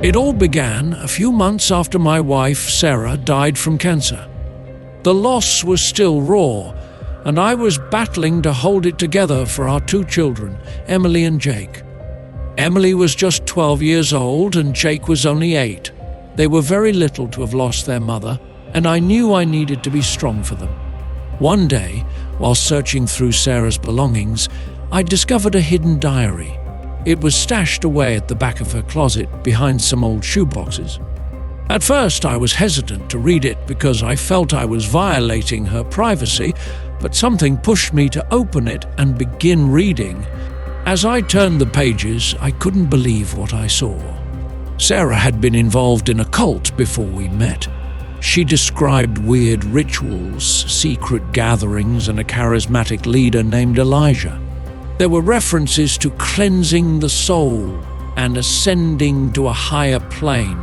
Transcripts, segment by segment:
It all began a few months after my wife, Sarah, died from cancer. The loss was still raw, and I was battling to hold it together for our 2 children, Emily and Jake. Emily was just 12 years old and Jake was only 8. They were very little to have lost their mother, and I knew I needed to be strong for them. One day, while searching through Sarah's belongings, I discovered a hidden diary. It was stashed away at the back of her closet behind some old shoeboxes. At first, I was hesitant to read it because I felt I was violating her privacy, but something pushed me to open it and begin reading. As I turned the pages, I couldn't believe what I saw. Sarah had been involved in a cult before we met. She described weird rituals, secret gatherings, and a charismatic leader named Elijah. There were references to cleansing the soul and ascending to a higher plane.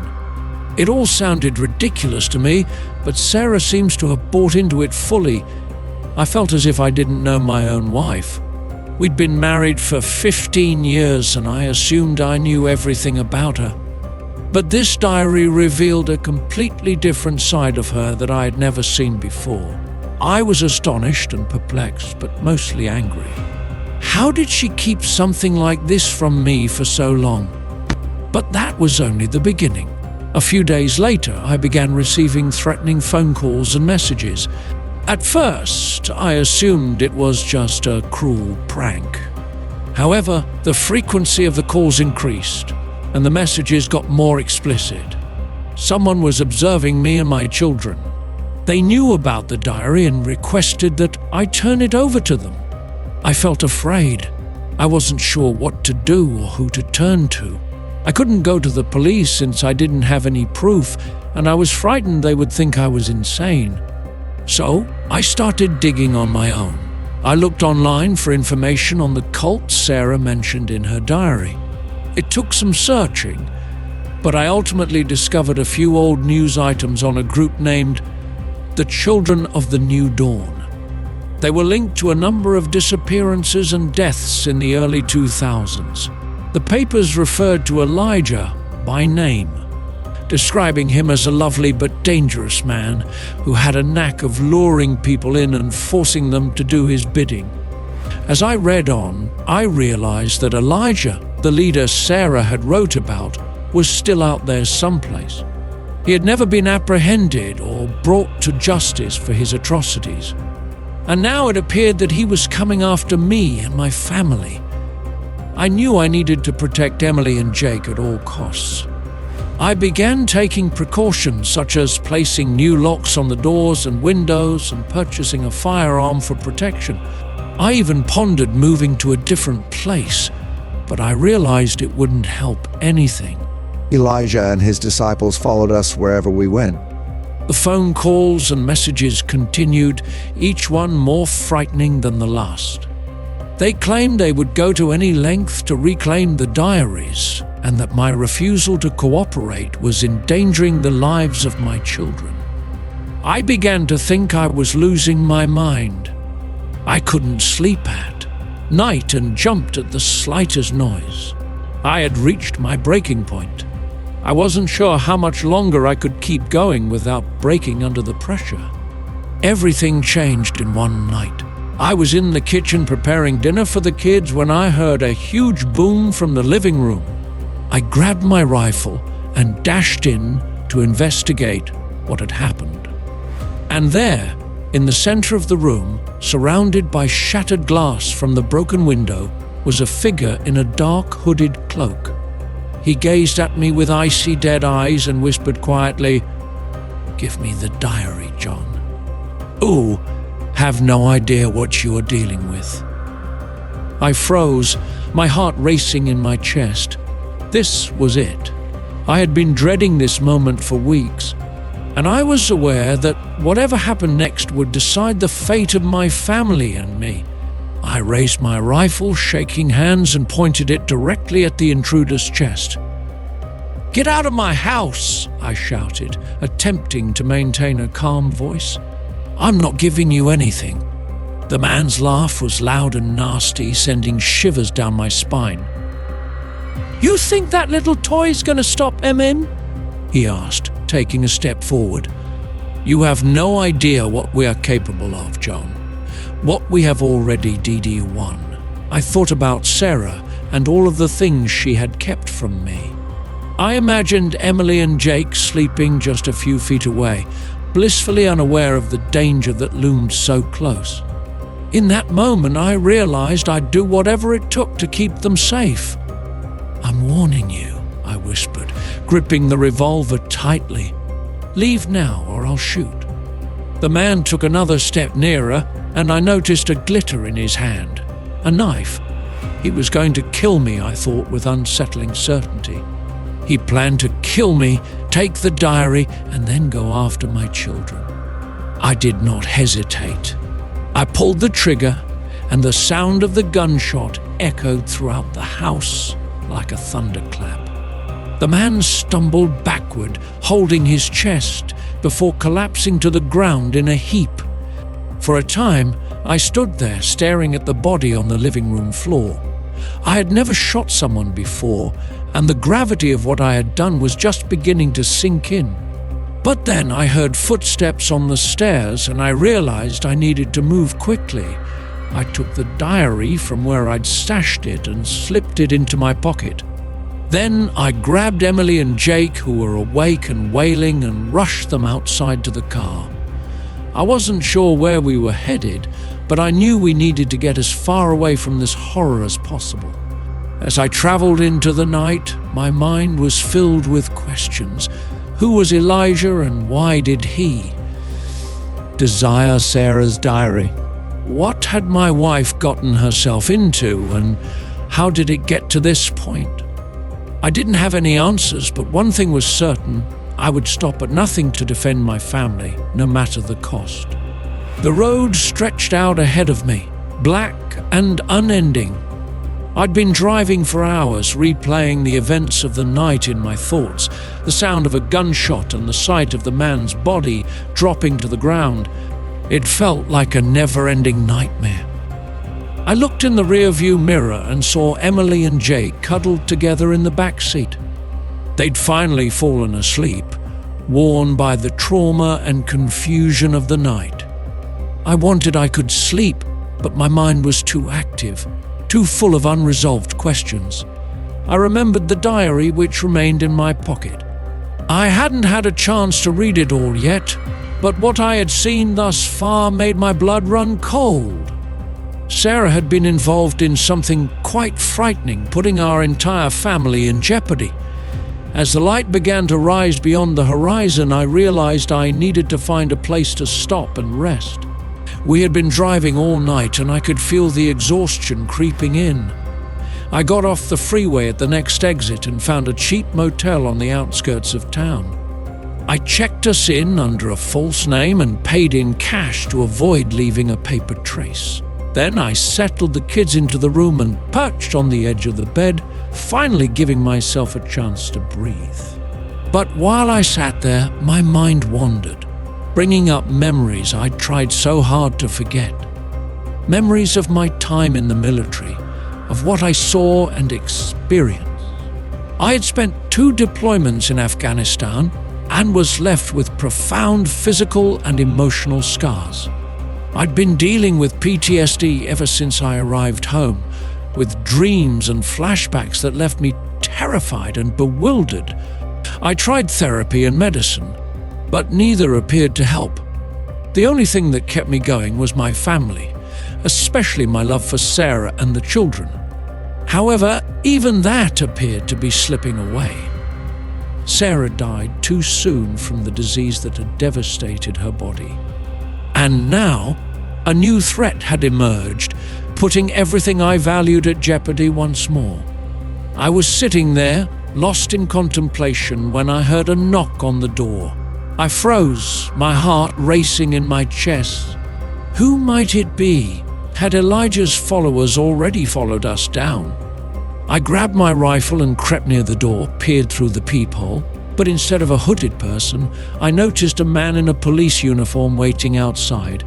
It all sounded ridiculous to me, but Sarah seems to have bought into it fully. I felt as if I didn't know my own wife. We'd been married for 15 years and I assumed I knew everything about her. But this diary revealed a completely different side of her that I had never seen before. I was astonished and perplexed, but mostly angry. How did she keep something like this from me for so long? But that was only the beginning. A few days later, I began receiving threatening phone calls and messages. At first, I assumed it was just a cruel prank. However, the frequency of the calls increased, and the messages got more explicit. Someone was observing me and my children. They knew about the diary and requested that I turn it over to them. I felt afraid. I wasn't sure what to do or who to turn to. I couldn't go to the police since I didn't have any proof, and I was frightened they would think I was insane. So I started digging on my own. I looked online for information on the cult Sarah mentioned in her diary. It took some searching, but I ultimately discovered a few old news items on a group named the Children of the New Dawn. They were linked to a number of disappearances and deaths in the early 2000s. The papers referred to Elijah by name, describing him as a lovely but dangerous man who had a knack of luring people in and forcing them to do his bidding. As I read on, I realized that Elijah, the leader Sarah had wrote about, was still out there someplace. He had never been apprehended or brought to justice for his atrocities. And now it appeared that he was coming after me and my family. I knew I needed to protect Emily and Jake at all costs. I began taking precautions such as placing new locks on the doors and windows and purchasing a firearm for protection. I even pondered moving to a different place, but I realized it wouldn't help anything. Elijah and his disciples followed us wherever we went. The phone calls and messages continued, each one more frightening than the last. They claimed they would go to any length to reclaim the diaries, and that my refusal to cooperate was endangering the lives of my children. I began to think I was losing my mind. I couldn't sleep at night and jumped at the slightest noise. I had reached my breaking point. I wasn't sure how much longer I could keep going without breaking under the pressure. Everything changed in one night. I was in the kitchen preparing dinner for the kids when I heard a huge boom from the living room. I grabbed my rifle and dashed in to investigate what had happened. And there, in the center of the room, surrounded by shattered glass from the broken window, was a figure in a dark hooded cloak. He gazed at me with icy dead eyes and whispered quietly, "Give me the diary, John." "Ooh, have no idea what you are dealing with." I froze, my heart racing in my chest. This was it. I had been dreading this moment for weeks, and I was aware that whatever happened next would decide the fate of my family and me. I raised my rifle, shaking hands, and pointed it directly at the intruder's chest. "Get out of my house!" I shouted, attempting to maintain a calm voice. "I'm not giving you anything." The man's laugh was loud and nasty, sending shivers down my spine. You think that little toy's gonna stop Emin? He asked, taking a step forward. You have no idea what we are capable of, John. What we have already DD1. I thought about Sarah and all of the things she had kept from me. I imagined Emily and Jake sleeping just a few feet away, blissfully unaware of the danger that loomed so close. In that moment, I realized I'd do whatever it took to keep them safe. I'm warning you, I whispered, gripping the revolver tightly. Leave now or I'll shoot. The man took another step nearer, and I noticed a glitter in his hand. A knife. He was going to kill me, I thought with unsettling certainty. He planned to kill me, take the diary, and then go after my children. I did not hesitate. I pulled the trigger, and the sound of the gunshot echoed throughout the house like a thunderclap. The man stumbled backward, holding his chest, before collapsing to the ground in a heap. For a time, I stood there staring at the body on the living room floor. I had never shot someone before, and the gravity of what I had done was just beginning to sink in. But then I heard footsteps on the stairs, and I realized I needed to move quickly. I took the diary from where I'd stashed it and slipped it into my pocket. Then I grabbed Emily and Jake, who were awake and wailing, and rushed them outside to the car. I wasn't sure where we were headed, but I knew we needed to get as far away from this horror as possible. As I traveled into the night, my mind was filled with questions. Who was Elijah and why did he desire Sarah's diary? What had my wife gotten herself into, and how did it get to this point? I didn't have any answers, but one thing was certain: I would stop at nothing to defend my family, no matter the cost. The road stretched out ahead of me, black and unending. I'd been driving for hours, replaying the events of the night in my thoughts, the sound of a gunshot and the sight of the man's body dropping to the ground. It felt like a never-ending nightmare. I looked in the rearview mirror and saw Emily and Jake cuddled together in the back seat. They'd finally fallen asleep, worn by the trauma and confusion of the night. I wanted I could sleep, but my mind was too active, too full of unresolved questions. I remembered the diary which remained in my pocket. I hadn't had a chance to read it all yet, but what I had seen thus far made my blood run cold. Sarah had been involved in something quite frightening, putting our entire family in jeopardy. As the light began to rise beyond the horizon, I realized I needed to find a place to stop and rest. We had been driving all night, and I could feel the exhaustion creeping in. I got off the freeway at the next exit and found a cheap motel on the outskirts of town. I checked us in under a false name and paid in cash to avoid leaving a paper trace. Then I settled the kids into the room and perched on the edge of the bed, finally giving myself a chance to breathe. But while I sat there, my mind wandered, bringing up memories I'd tried so hard to forget. Memories of my time in the military, of what I saw and experienced. I had spent 2 deployments in Afghanistan and was left with profound physical and emotional scars. I'd been dealing with PTSD ever since I arrived home, with dreams and flashbacks that left me terrified and bewildered. I tried therapy and medicine, but neither appeared to help. The only thing that kept me going was my family, especially my love for Sarah and the children. However, even that appeared to be slipping away. Sarah died too soon from the disease that had devastated her body. And now, a new threat had emerged, putting everything I valued at jeopardy once more. I was sitting there, lost in contemplation, when I heard a knock on the door. I froze, my heart racing in my chest. Who might it be? Had Elijah's followers already followed us down? I grabbed my rifle and crept near the door, peered through the peephole. But instead of a hooded person, I noticed a man in a police uniform waiting outside.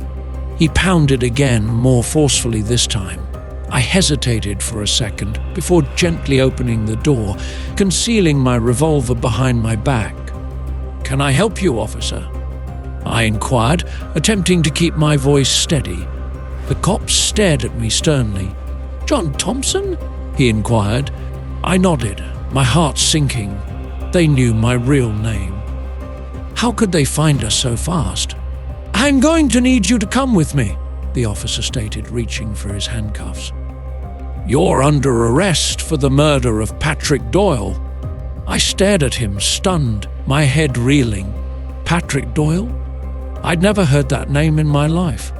He pounded again, more forcefully this time. I hesitated for a second before gently opening the door, concealing my revolver behind my back. "Can I help you, officer?" I inquired, attempting to keep my voice steady. The cop stared at me sternly. "John Thompson?" he inquired. I nodded, my heart sinking. They knew my real name. How could they find us so fast? "I'm going to need you to come with me," the officer stated, reaching for his handcuffs. "You're under arrest for the murder of Patrick Doyle." I stared at him, stunned, my head reeling. Patrick Doyle? I'd never heard that name in my life.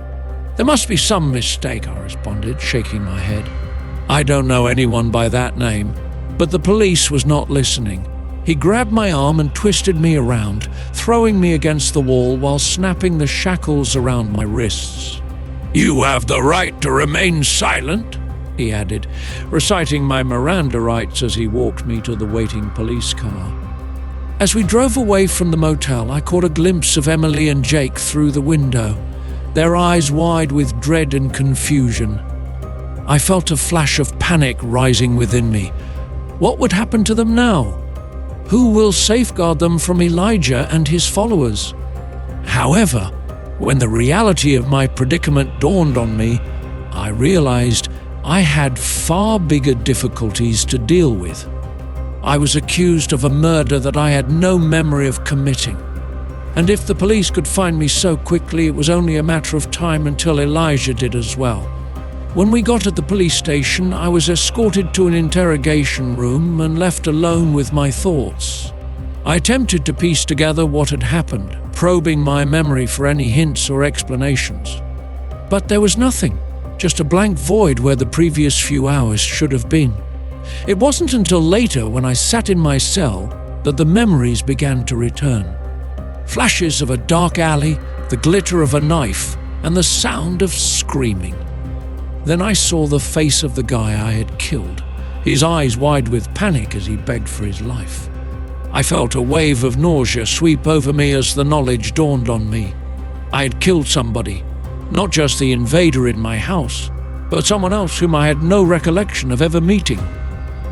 "There must be some mistake," I responded, shaking my head. "I don't know anyone by that name." But the police was not listening. He grabbed my arm and twisted me around, throwing me against the wall while snapping the shackles around my wrists. "You have the right to remain silent," he added, reciting my Miranda rights as he walked me to the waiting police car. As we drove away from the motel, I caught a glimpse of Emily and Jake through the window, their eyes wide with dread and confusion. I felt a flash of panic rising within me. What would happen to them now? Who will safeguard them from Elijah and his followers? However, when the reality of my predicament dawned on me, I realized I had far bigger difficulties to deal with. I was accused of a murder that I had no memory of committing. And if the police could find me so quickly, it was only a matter of time until Elijah did as well. When we got at the police station, I was escorted to an interrogation room and left alone with my thoughts. I attempted to piece together what had happened, probing my memory for any hints or explanations. But there was nothing, just a blank void where the previous few hours should have been. It wasn't until later, when I sat in my cell, that the memories began to return. Flashes of a dark alley, the glitter of a knife, and the sound of screaming. Then I saw the face of the guy I had killed, his eyes wide with panic as he begged for his life. I felt a wave of nausea sweep over me as the knowledge dawned on me. I had killed somebody, not just the invader in my house, but someone else whom I had no recollection of ever meeting.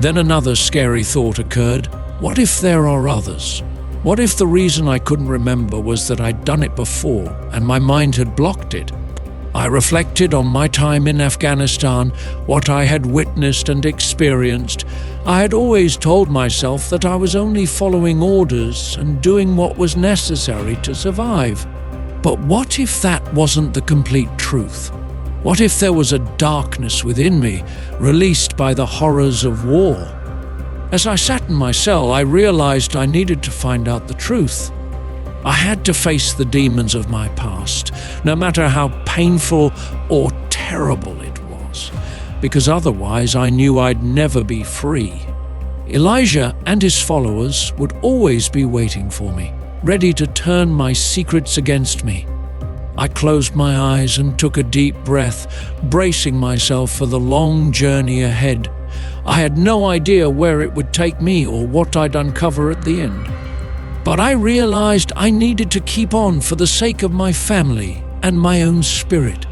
Then another scary thought occurred. What if there are others? What if the reason I couldn't remember was that I'd done it before and my mind had blocked it? I reflected on my time in Afghanistan, what I had witnessed and experienced. I had always told myself that I was only following orders and doing what was necessary to survive. But what if that wasn't the complete truth? What if there was a darkness within me, released by the horrors of war? As I sat in my cell, I realized I needed to find out the truth. I had to face the demons of my past, no matter how painful or terrible it was, because otherwise I knew I'd never be free. Elijah and his followers would always be waiting for me, ready to turn my secrets against me. I closed my eyes and took a deep breath, bracing myself for the long journey ahead. I had no idea where it would take me or what I'd uncover at the end. But I realized I needed to keep on for the sake of my family and my own spirit.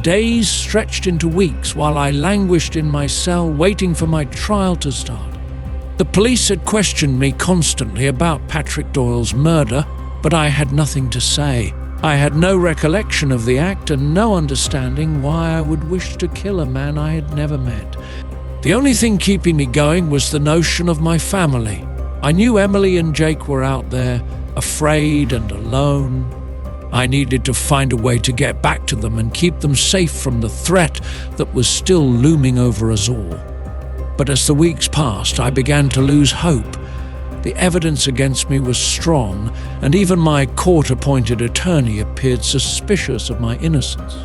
Days stretched into weeks while I languished in my cell, waiting for my trial to start. The police had questioned me constantly about Patrick Doyle's murder, but I had nothing to say. I had no recollection of the act and no understanding why I would wish to kill a man I had never met. The only thing keeping me going was the notion of my family. I knew Emily and Jake were out there, afraid and alone. I needed to find a way to get back to them and keep them safe from the threat that was still looming over us all. But as the weeks passed, I began to lose hope. The evidence against me was strong, and even my court-appointed attorney appeared suspicious of my innocence.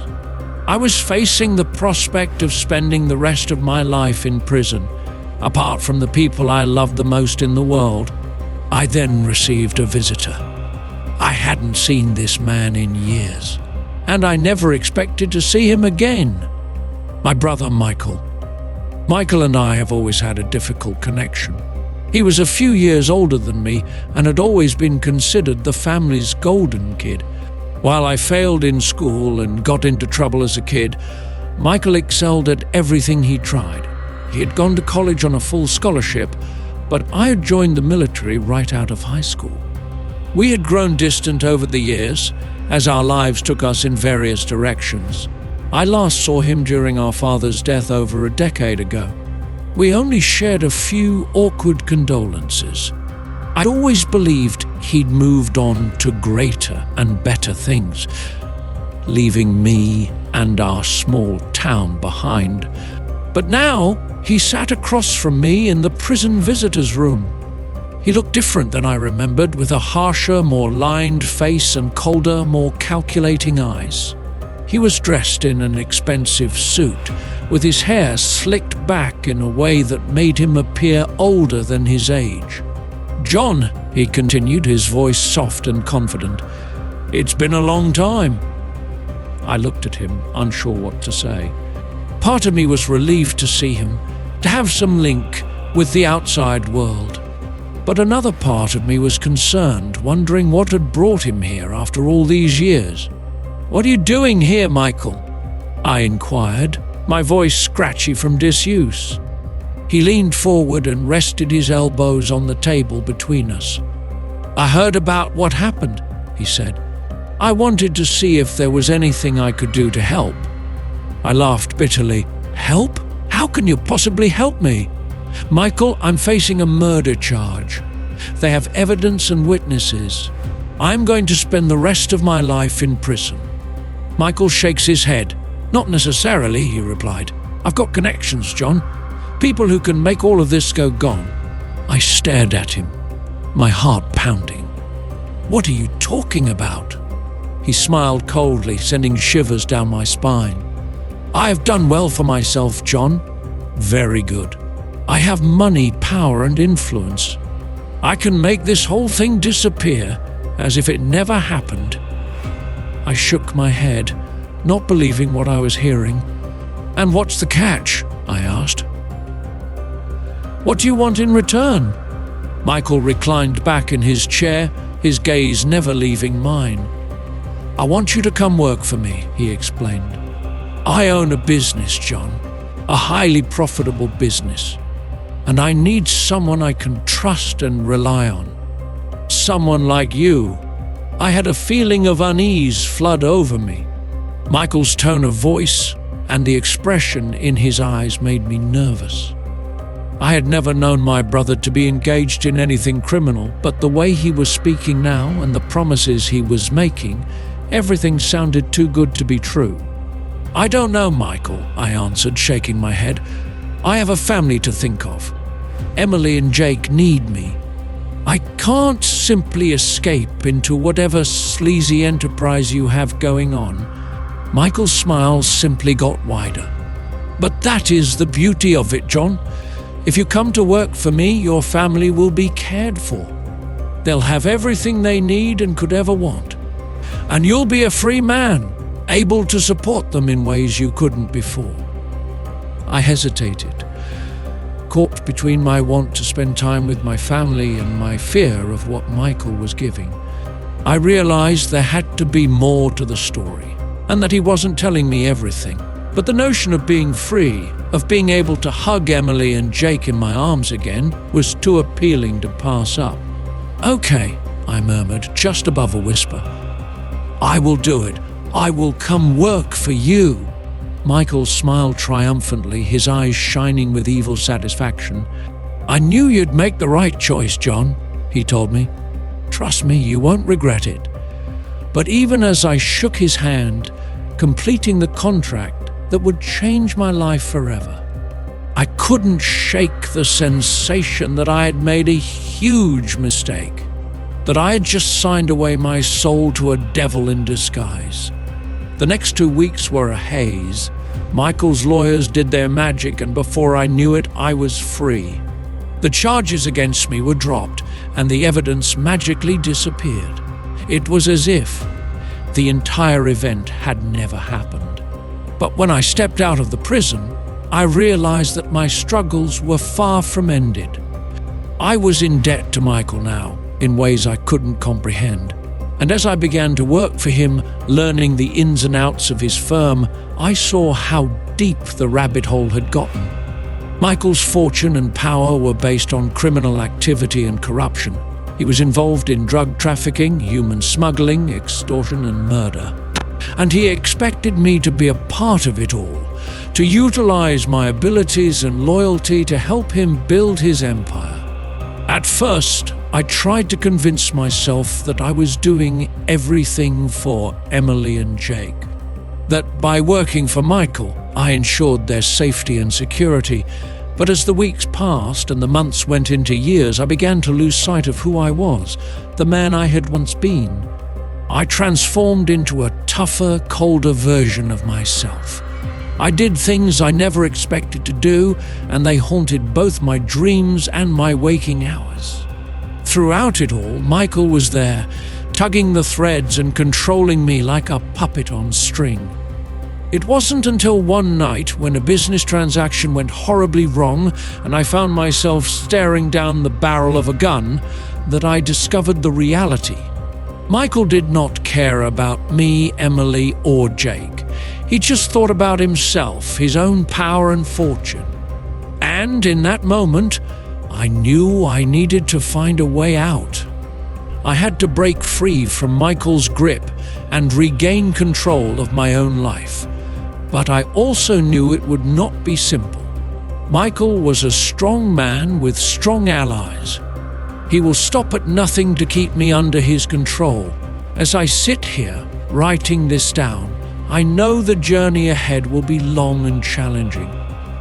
I was facing the prospect of spending the rest of my life in prison, apart from the people I loved the most in the world. I then received a visitor. I hadn't seen this man in years, and I never expected to see him again. My brother Michael. Michael and I have always had a difficult connection. He was a few years older than me and had always been considered the family's golden kid. While I failed in school and got into trouble as a kid, Michael excelled at everything he tried. He had gone to college on a full scholarship, but I had joined the military right out of high school. We had grown distant over the years, as our lives took us in various directions. I last saw him during our father's death over a decade ago. We only shared a few awkward condolences. I'd always believed he'd moved on to greater and better things, leaving me and our small town behind. But now he sat across from me in the prison visitors' room. He looked different than I remembered, with a harsher, more lined face and colder, more calculating eyes. He was dressed in an expensive suit, with his hair slicked back in a way that made him appear older than his age. "John," he continued, his voice soft and confident, "it's been a long time." I looked at him, unsure what to say. Part of me was relieved to see him, to have some link with the outside world. But another part of me was concerned, wondering what had brought him here after all these years. "What are you doing here, Michael?" I inquired, my voice scratchy from disuse. He leaned forward and rested his elbows on the table between us. "I heard about what happened," he said. "I wanted to see if there was anything I could do to help." I laughed bitterly. "Help? How can you possibly help me?" "Michael, I'm facing a murder charge. They have evidence and witnesses. I'm going to spend the rest of my life in prison." Michael shakes his head. "Not necessarily," he replied. "I've got connections, John. People who can make all of this go gone." I stared at him, my heart pounding. "What are you talking about?" He smiled coldly, sending shivers down my spine. "I have done well for myself, John." "Very good. I have money, power, and influence. I can make this whole thing disappear as if it never happened." I shook my head, not believing what I was hearing. "And what's the catch?" I asked. "What do you want in return?" Michael reclined back in his chair, his gaze never leaving mine. "I want you to come work for me," he explained. "I own a business, John, a highly profitable business, and I need someone I can trust and rely on. Someone like you." I had a feeling of unease flood over me. Michael's tone of voice and the expression in his eyes made me nervous. I had never known my brother to be engaged in anything criminal, but the way he was speaking now and the promises he was making, everything sounded too good to be true. "I don't know, Michael," I answered, shaking my head. "I have a family to think of. Emily and Jake need me. I can't simply escape into whatever sleazy enterprise you have going on." Michael's smile simply got wider. "But that is the beauty of it, John. If you come to work for me, your family will be cared for. They'll have everything they need and could ever want. And you'll be a free man, able to support them in ways you couldn't before." I hesitated, caught between my want to spend time with my family and my fear of what Michael was giving. I realized there had to be more to the story, and that he wasn't telling me everything. But the notion of being free, of being able to hug Emily and Jake in my arms again, was too appealing to pass up. "Okay," I murmured, just above a whisper. "I will do it. I will come work for you." Michael smiled triumphantly, his eyes shining with evil satisfaction. "I knew you'd make the right choice, John," he told me. "Trust me, you won't regret it." But even as I shook his hand, completing the contract that would change my life forever, I couldn't shake the sensation that I had made a huge mistake, that I had just signed away my soul to a devil in disguise. The next 2 weeks were a haze. Michael's lawyers did their magic, and before I knew it, I was free. The charges against me were dropped, and the evidence magically disappeared. It was as if the entire event had never happened. But when I stepped out of the prison, I realized that my struggles were far from ended. I was in debt to Michael now, in ways I couldn't comprehend, And as I began to work for him, learning the ins and outs of his firm, I saw how deep the rabbit hole had gotten. Michael's fortune and power were based on criminal activity and corruption. He was involved in drug trafficking, human smuggling, extortion, and murder. And he expected me to be a part of it all, to utilize my abilities and loyalty to help him build his empire. At first, I tried to convince myself that I was doing everything for Emily and Jake, that by working for Michael, I ensured their safety and security. But as the weeks passed and the months went into years, I began to lose sight of who I was, the man I had once been. I transformed into a tougher, colder version of myself. I did things I never expected to do, and they haunted both my dreams and my waking hours. Throughout it all, Michael was there, tugging the threads and controlling me like a puppet on string. It wasn't until one night, when a business transaction went horribly wrong and I found myself staring down the barrel of a gun, that I discovered the reality. Michael did not care about me, Emily, or Jake. He just thought about himself, his own power and fortune. And in that moment, I knew I needed to find a way out. I had to break free from Michael's grip and regain control of my own life. But I also knew it would not be simple. Michael was a strong man with strong allies. He will stop at nothing to keep me under his control. As I sit here, writing this down, I know the journey ahead will be long and challenging.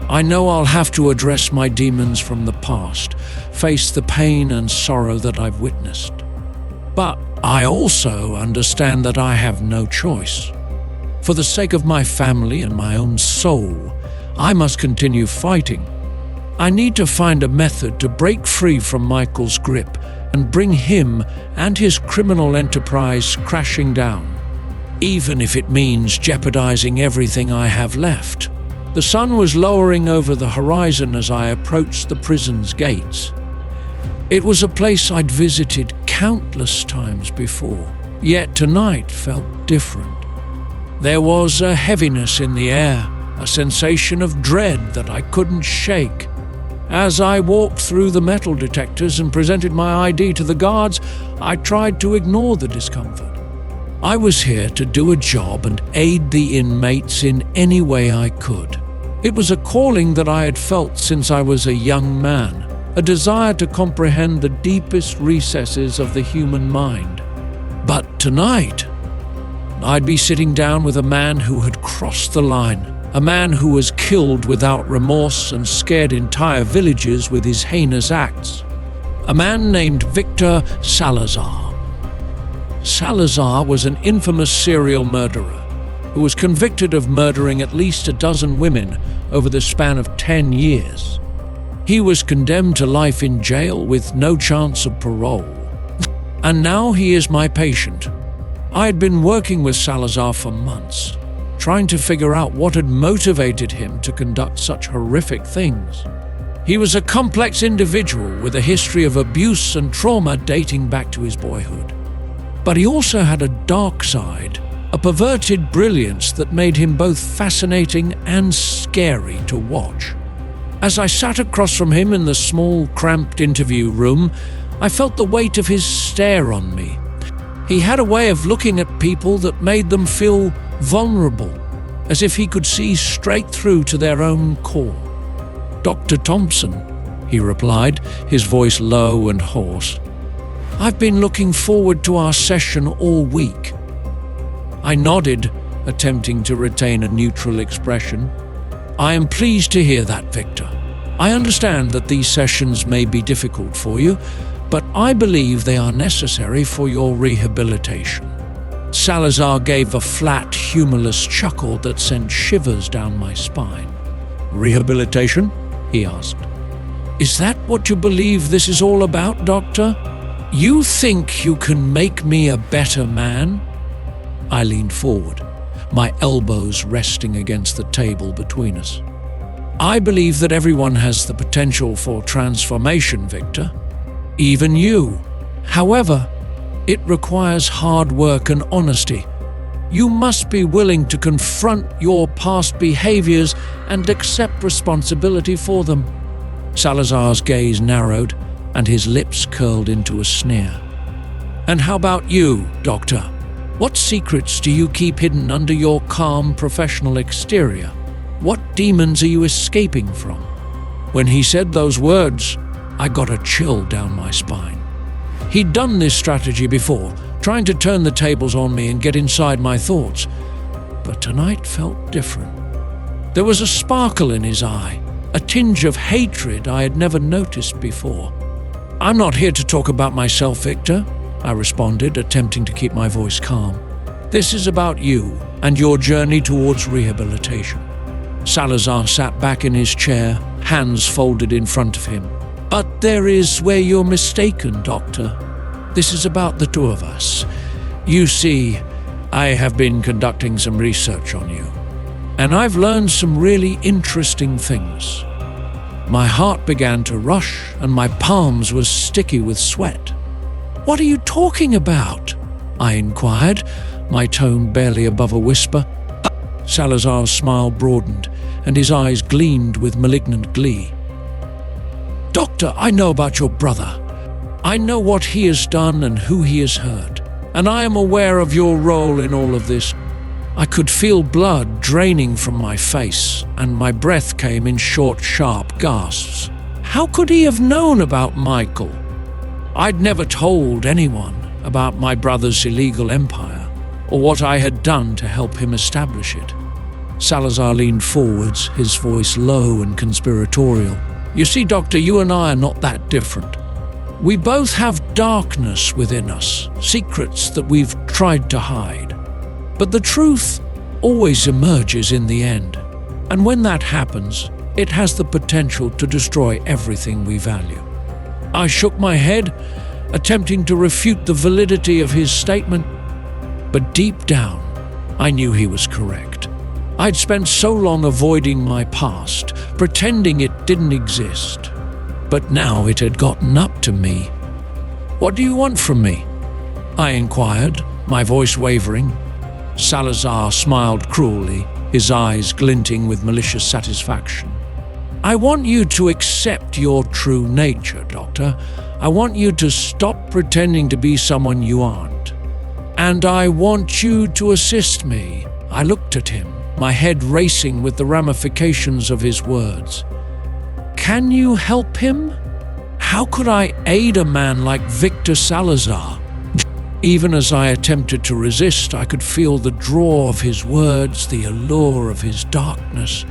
I know I'll have to address my demons from the past, face the pain and sorrow that I've witnessed. But I also understand that I have no choice. For the sake of my family and my own soul, I must continue fighting. I need to find a method to break free from Michael's grip and bring him and his criminal enterprise crashing down, even if it means jeopardizing everything I have left. The sun was lowering over the horizon as I approached the prison's gates. It was a place I'd visited countless times before, yet tonight felt different. There was a heaviness in the air, a sensation of dread that I couldn't shake. As I walked through the metal detectors and presented my ID to the guards, I tried to ignore the discomfort. I was here to do a job and aid the inmates in any way I could. It was a calling that I had felt since I was a young man, a desire to comprehend the deepest recesses of the human mind. But tonight, I'd be sitting down with a man who had crossed the line, a man who was killed without remorse and scared entire villages with his heinous acts. A man named Victor Salazar. Salazar was an infamous serial murderer who was convicted of murdering at least a dozen women over the span of 10 years. He was condemned to life in jail with no chance of parole. And now he is my patient. I had been working with Salazar for months, trying to figure out what had motivated him to conduct such horrific things. He was a complex individual with a history of abuse and trauma dating back to his boyhood. But he also had a dark side, a perverted brilliance that made him both fascinating and scary to watch. As I sat across from him in the small, cramped interview room, I felt the weight of his stare on me. He had a way of looking at people that made them feel vulnerable, as if he could see straight through to their own core. "Dr. Thompson," he replied, his voice low and hoarse. "I've been looking forward to our session all week." I nodded, attempting to retain a neutral expression. "I am pleased to hear that, Victor. I understand that these sessions may be difficult for you, but I believe they are necessary for your rehabilitation." Salazar gave a flat, humorless chuckle that sent shivers down my spine. "Rehabilitation?" he asked. "Is that what you believe this is all about, Doctor? You think you can make me a better man?" I leaned forward, my elbows resting against the table between us. "I believe that everyone has the potential for transformation, Victor. Even you. However, It requires hard work and honesty. You must be willing to confront your past behaviors and accept responsibility for them." Salazar's gaze narrowed and his lips curled into a sneer. "And how about you, Doctor? What secrets do you keep hidden under your calm professional exterior? What demons are you escaping from?" When he said those words, I got a chill down my spine. He'd done this strategy before, trying to turn the tables on me and get inside my thoughts. But tonight felt different. There was a sparkle in his eye, a tinge of hatred I had never noticed before. "I'm not here to talk about myself, Victor," I responded, attempting to keep my voice calm. "This is about you and your journey towards rehabilitation." Salazar sat back in his chair, hands folded in front of him. "But there is where you're mistaken, Doctor. This is about the two of us. You see, I have been conducting some research on you, and I've learned some really interesting things." My heart began to rush, and my palms were sticky with sweat. "What are you talking about?" I inquired, my tone barely above a whisper. Salazar's smile broadened, and his eyes gleamed with malignant glee. "Doctor, I know about your brother. I know what he has done and who he has hurt, and I am aware of your role in all of this." I could feel blood draining from my face, and my breath came in short, sharp gasps. How could he have known about Michael? I'd never told anyone about my brother's illegal empire, or what I had done to help him establish it. Salazar leaned forwards, his voice low and conspiratorial. "You see, Doctor, you and I are not that different. We both have darkness within us, secrets that we've tried to hide. But the truth always emerges in the end, and when that happens, it has the potential to destroy everything we value." I shook my head, attempting to refute the validity of his statement, but deep down, I knew he was correct. I'd spent so long avoiding my past, pretending it didn't exist. But now it had gotten up to me. "What do you want from me?" I inquired, my voice wavering. Salazar smiled cruelly, his eyes glinting with malicious satisfaction. "I want you to accept your true nature, Doctor. I want you to stop pretending to be someone you aren't. And I want you to assist me." I looked at him, my head racing with the ramifications of his words. "Can you help him? How could I aid a man like Victor Salazar?" Even as I attempted to resist, I could feel the draw of his words, the allure of his darkness.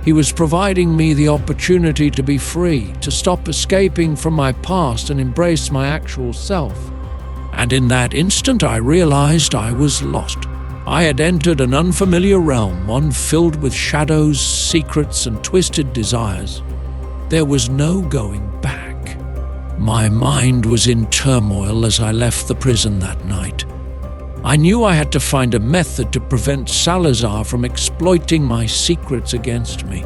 He was providing me the opportunity to be free, to stop escaping from my past and embrace my actual self. And in that instant, I realized I was lost. I had entered an unfamiliar realm, one filled with shadows, secrets, and twisted desires. There was no going back. My mind was in turmoil as I left the prison that night. I knew I had to find a method to prevent Salazar from exploiting my secrets against me.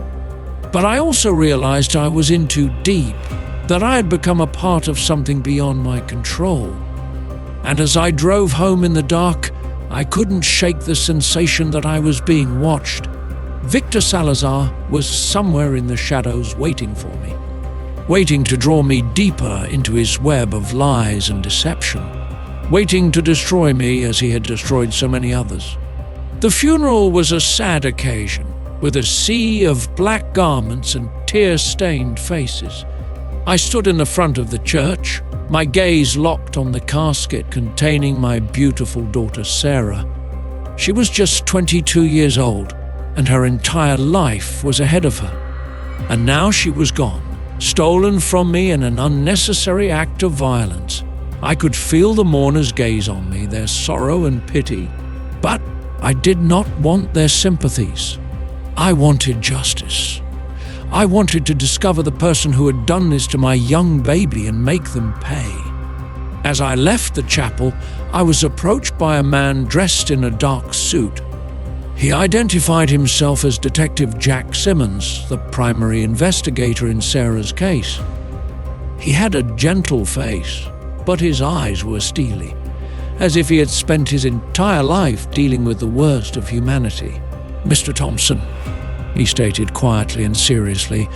But I also realized I was in too deep, that I had become a part of something beyond my control. And as I drove home in the dark, I couldn't shake the sensation that I was being watched. Victor Salazar was somewhere in the shadows waiting for me, waiting to draw me deeper into his web of lies and deception, waiting to destroy me as he had destroyed so many others. The funeral was a sad occasion, with a sea of black garments and tear-stained faces. I stood in the front of the church, my gaze locked on the casket containing my beautiful daughter Sarah. She was just 22 years old, and her entire life was ahead of her. And now she was gone, stolen from me in an unnecessary act of violence. I could feel the mourners gaze on me, their sorrow and pity. But I did not want their sympathies. I wanted justice. I wanted to discover the person who had done this to my young baby and make them pay. As I left the chapel, I was approached by a man dressed in a dark suit. He identified himself as Detective Jack Simmons, the primary investigator in Sarah's case. He had a gentle face, but his eyes were steely. as if he had spent his entire life dealing with the worst of humanity. "Mr. Thompson," he stated quietly and seriously,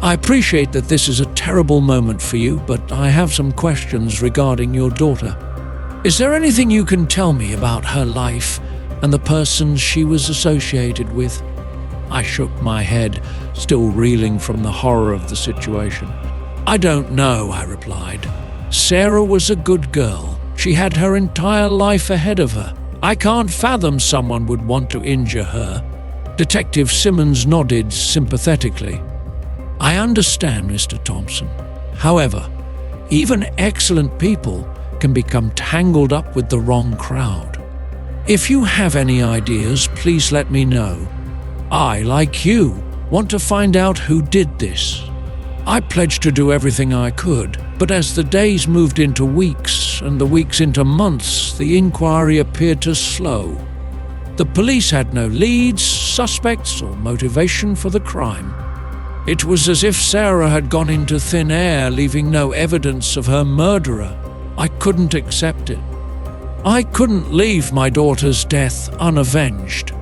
"I appreciate that this is a terrible moment for you, but I have some questions regarding your daughter. Is there anything you can tell me about her life and the persons she was associated with?" I shook my head, still reeling from the horror of the situation. "I don't know," I replied. "Sarah was a good girl. She had her entire life ahead of her. I can't fathom someone would want to injure her." Detective Simmons nodded sympathetically. "I understand, Mr. Thompson. However, even excellent people can become tangled up with the wrong crowd. If you have any ideas, please let me know. I, like you, want to find out who did this." I pledged to do everything I could, but as the days moved into weeks and the weeks into months, the inquiry appeared to slow. The police had no leads, suspects, or motivation for the crime. It was as if Sarah had gone into thin air, leaving no evidence of her murderer. I couldn't accept it. I couldn't leave my daughter's death unavenged.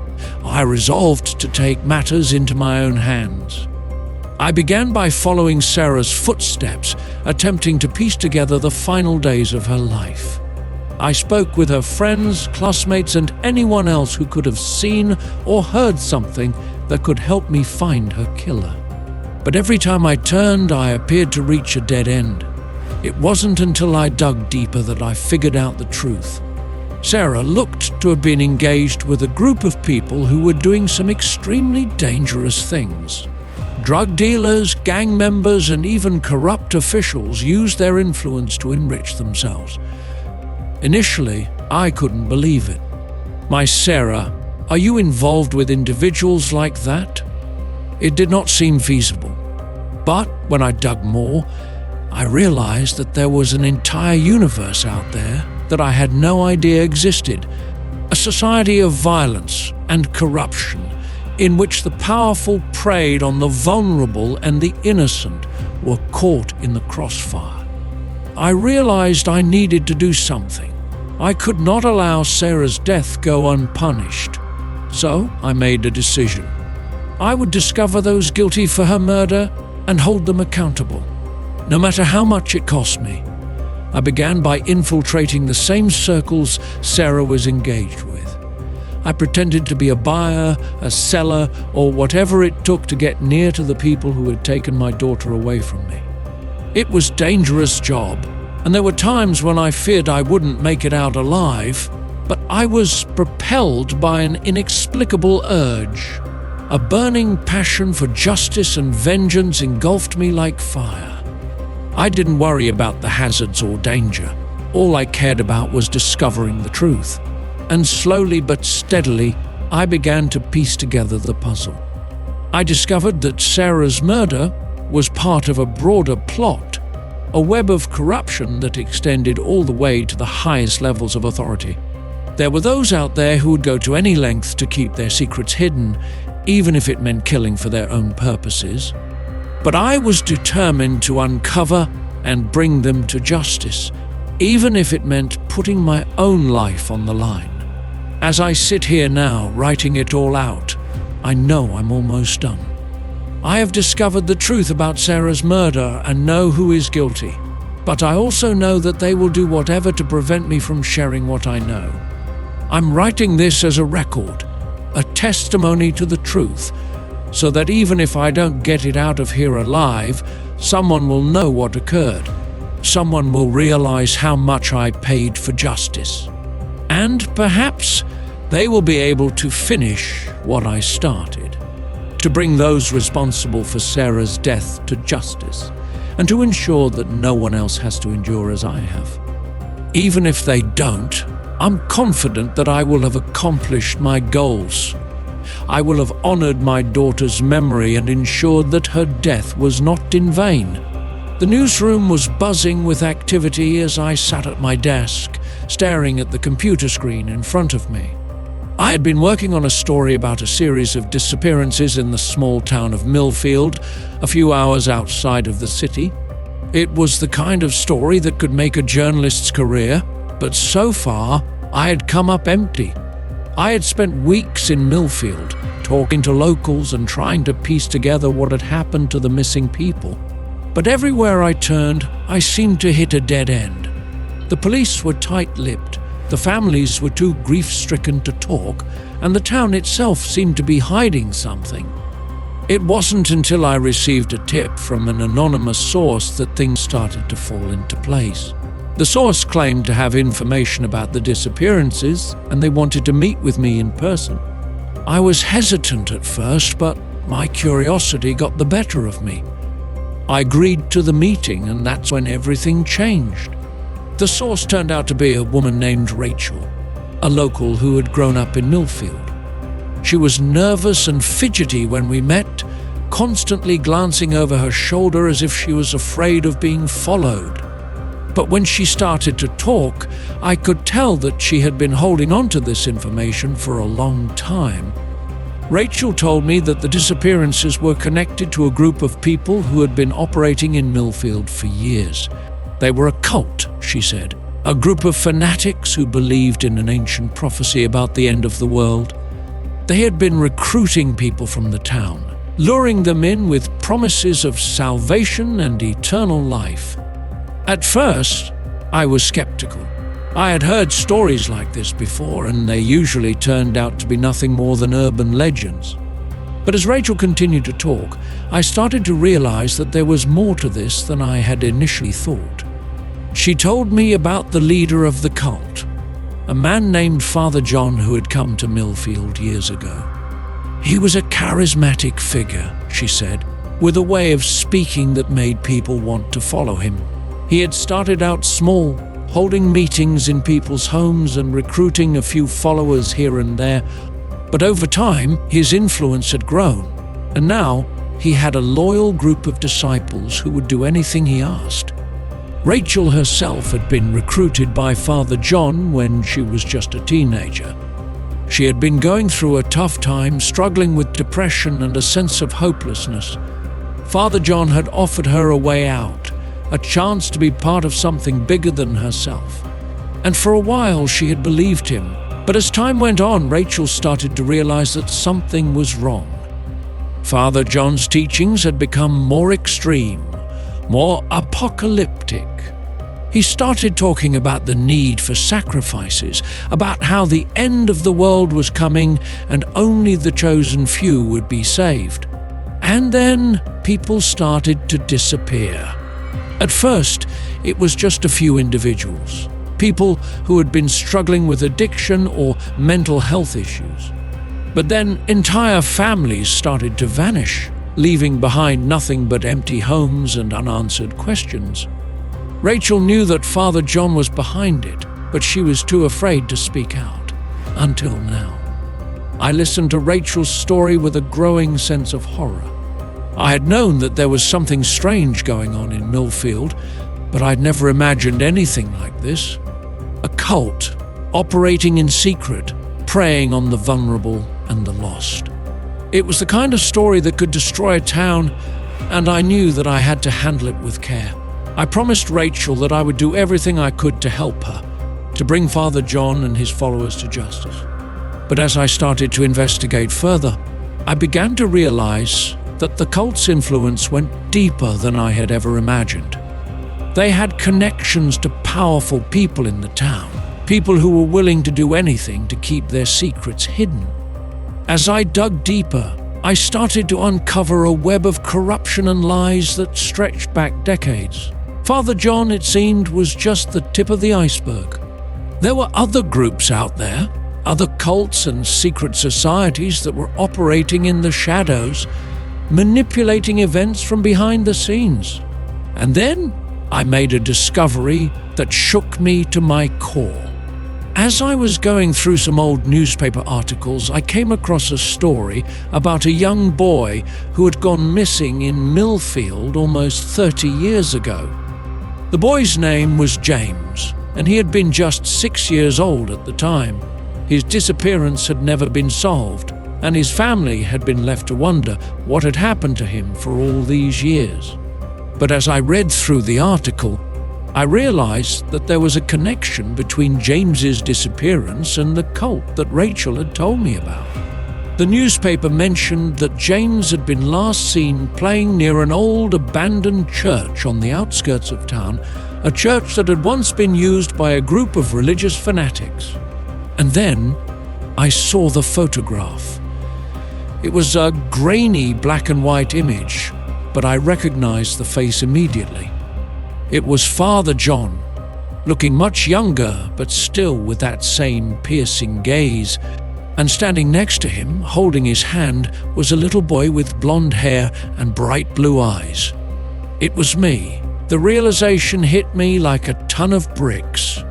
I resolved to take matters into my own hands. I began by following Sarah's footsteps, attempting to piece together the final days of her life. I spoke with her friends, classmates, and anyone else who could have seen or heard something that could help me find her killer. But every time I turned, I appeared to reach a dead end. It wasn't until I dug deeper that I figured out the truth. Sarah looked to have been engaged with a group of people who were doing some extremely dangerous things. Drug dealers, gang members, and even corrupt officials used their influence to enrich themselves. Initially, I couldn't believe it. "My Sarah, are you involved with individuals like that?" It did not seem feasible. But when I dug more, I realized that there was an entire universe out there that I had no idea existed. A society of violence and corruption in which the powerful preyed on the vulnerable and the innocent were caught in the crossfire. I realized I needed to do something. I could not allow Sarah's death go unpunished. So I made a decision. I would discover those guilty for her murder and hold them accountable, no matter how much it cost me. I began by infiltrating the same circles Sarah was engaged with. I pretended to be a buyer, a seller, or whatever it took to get near to the people who had taken my daughter away from me. It was a dangerous job, and there were times when I feared I wouldn't make it out alive, but I was propelled by an inexplicable urge. A burning passion for justice and vengeance engulfed me like fire. I didn't worry about the hazards or danger. All I cared about was discovering the truth. And slowly but steadily, I began to piece together the puzzle. I discovered that Sarah's murder was part of a broader plot, a web of corruption that extended all the way to the highest levels of authority. There were those out there who would go to any length to keep their secrets hidden, even if it meant killing for their own purposes. But I was determined to uncover and bring them to justice, even if it meant putting my own life on the line. As I sit here now, writing it all out, I know I'm almost done. I have discovered the truth about Sarah's murder and know who is guilty, but I also know that they will do whatever to prevent me from sharing what I know. I'm writing this as a record, a testimony to the truth, so that even if I don't get it out of here alive, someone will know what occurred. Someone will realize how much I paid for justice. And perhaps they will be able to finish what I started, to bring those responsible for Sarah's death to justice, and to ensure that no one else has to endure as I have. Even if they don't, I'm confident that I will have accomplished my goals. I will have honored my daughter's memory and ensured that her death was not in vain. The newsroom was buzzing with activity as I sat at my desk, staring at the computer screen in front of me. I had been working on a story about a series of disappearances in the small town of Millfield, a few hours outside of the city. It was the kind of story that could make a journalist's career, But so far, I had come up empty. I had spent weeks in Millfield, talking to locals and trying to piece together what had happened to the missing people. But everywhere I turned, I seemed to hit a dead end. The police were tight-lipped, the families were too grief-stricken to talk, and the town itself seemed to be hiding something. It wasn't until I received a tip from an anonymous source that things started to fall into place. The source claimed to have information about the disappearances, and they wanted to meet with me in person. I was hesitant at first, but my curiosity got the better of me. I agreed to the meeting, and that's when everything changed. The source turned out to be a woman named Rachel, a local who had grown up in Millfield. She was nervous and fidgety when we met, constantly glancing over her shoulder as if she was afraid of being followed. But when she started to talk, I could tell that she had been holding on to this information for a long time. Rachel told me that the disappearances were connected to a group of people who had been operating in Millfield for years. They were a cult, she said, a group of fanatics who believed in an ancient prophecy about the end of the world. They had been recruiting people from the town, luring them in with promises of salvation and eternal life. At first, I was skeptical. I had heard stories like this before, and they usually turned out to be nothing more than urban legends. But as Rachel continued to talk, I started to realize that there was more to this than I had initially thought. She told me about the leader of the cult, a man named Father John who had come to Millfield years ago. He was a charismatic figure, she said, with a way of speaking that made people want to follow him. He had started out small, holding meetings in people's homes and recruiting a few followers here and there, but over time his influence had grown, and now he had a loyal group of disciples who would do anything he asked. Rachel herself had been recruited by Father John when she was just a teenager. She had been going through a tough time, struggling with depression and a sense of hopelessness. Father John had offered her a way out, a chance to be part of something bigger than herself. And for a while she had believed him, but as time went on, Rachel started to realize that something was wrong. Father John's teachings had become more extreme, more apocalyptic. He started talking about the need for sacrifices, about how the end of the world was coming and only the chosen few would be saved. And then people started to disappear. At first, it was just a few individuals, people who had been struggling with addiction or mental health issues. But then entire families started to vanish, leaving behind nothing but empty homes and unanswered questions. Rachel knew that Father John was behind it, but she was too afraid to speak out, until now. I listened to Rachel's story with a growing sense of horror. I had known that there was something strange going on in Millfield, but I'd never imagined anything like this. A cult, operating in secret, preying on the vulnerable and the lost. It was the kind of story that could destroy a town, and I knew that I had to handle it with care. I promised Rachel that I would do everything I could to help her, to bring Father John and his followers to justice. But as I started to investigate further, I began to realize that the cult's influence went deeper than I had ever imagined. They had connections to powerful people in the town, people who were willing to do anything to keep their secrets hidden. As I dug deeper, I started to uncover a web of corruption and lies that stretched back decades. Father John, it seemed, was just the tip of the iceberg. There were other groups out there, other cults and secret societies that were operating in the shadows, manipulating events from behind the scenes. And then I made a discovery that shook me to my core. As I was going through some old newspaper articles, I came across a story about a young boy who had gone missing in Millfield almost 30 years ago. The boy's name was James, and he had been just 6 years old at the time. His disappearance had never been solved, and his family had been left to wonder what had happened to him for all these years. But as I read through the article, I realized that there was a connection between James's disappearance and the cult that Rachel had told me about. The newspaper mentioned that James had been last seen playing near an old abandoned church on the outskirts of town, a church that had once been used by a group of religious fanatics. And then I saw the photograph. It was a grainy black and white image, but I recognized the face immediately. It was Father John, looking much younger, but still with that same piercing gaze. And standing next to him, holding his hand, was a little boy with blonde hair and bright blue eyes. It was me. The realization hit me like a ton of bricks.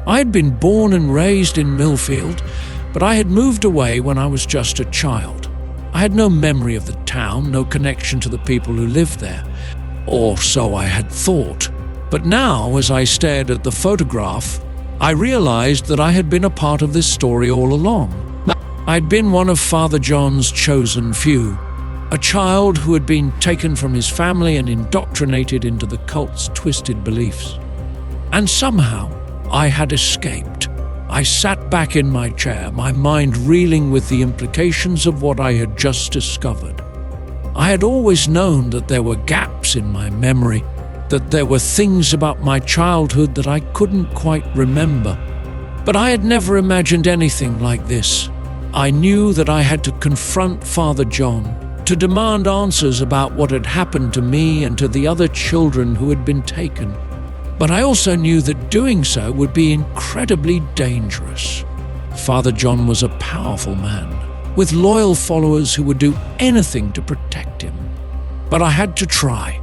I had been born and raised in Millfield, but I had moved away when I was just a child. I had no memory of the town, no connection to the people who lived there, or so I had thought. But now, as I stared at the photograph, I realized that I had been a part of this story all along. I'd been one of Father John's chosen few, a child who had been taken from his family and indoctrinated into the cult's twisted beliefs. And somehow, I had escaped. I sat back in my chair, my mind reeling with the implications of what I had just discovered. I had always known that there were gaps in my memory, that there were things about my childhood that I couldn't quite remember. But I had never imagined anything like this. I knew that I had to confront Father John, to demand answers about what had happened to me and to the other children who had been taken. But I also knew that doing so would be incredibly dangerous. Father John was a powerful man, with loyal followers who would do anything to protect him. But I had to try.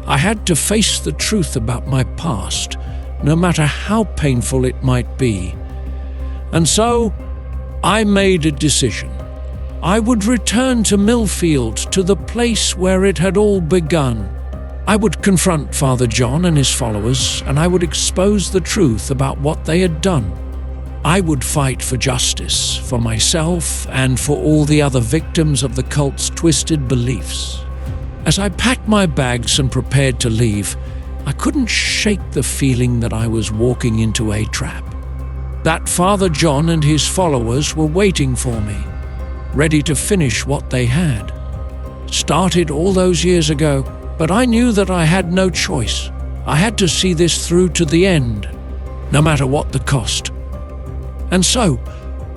I had to face the truth about my past, no matter how painful it might be. And so, I made a decision. I would return to Millfield, to the place where it had all begun. I would confront Father John and his followers, and I would expose the truth about what they had done. I would fight for justice, for myself, and for all the other victims of the cult's twisted beliefs. As I packed my bags and prepared to leave, I couldn't shake the feeling that I was walking into a trap. That Father John and his followers were waiting for me, ready to finish what they had. Started all those years ago, but I knew that I had no choice. I had to see this through to the end, no matter what the cost. And so,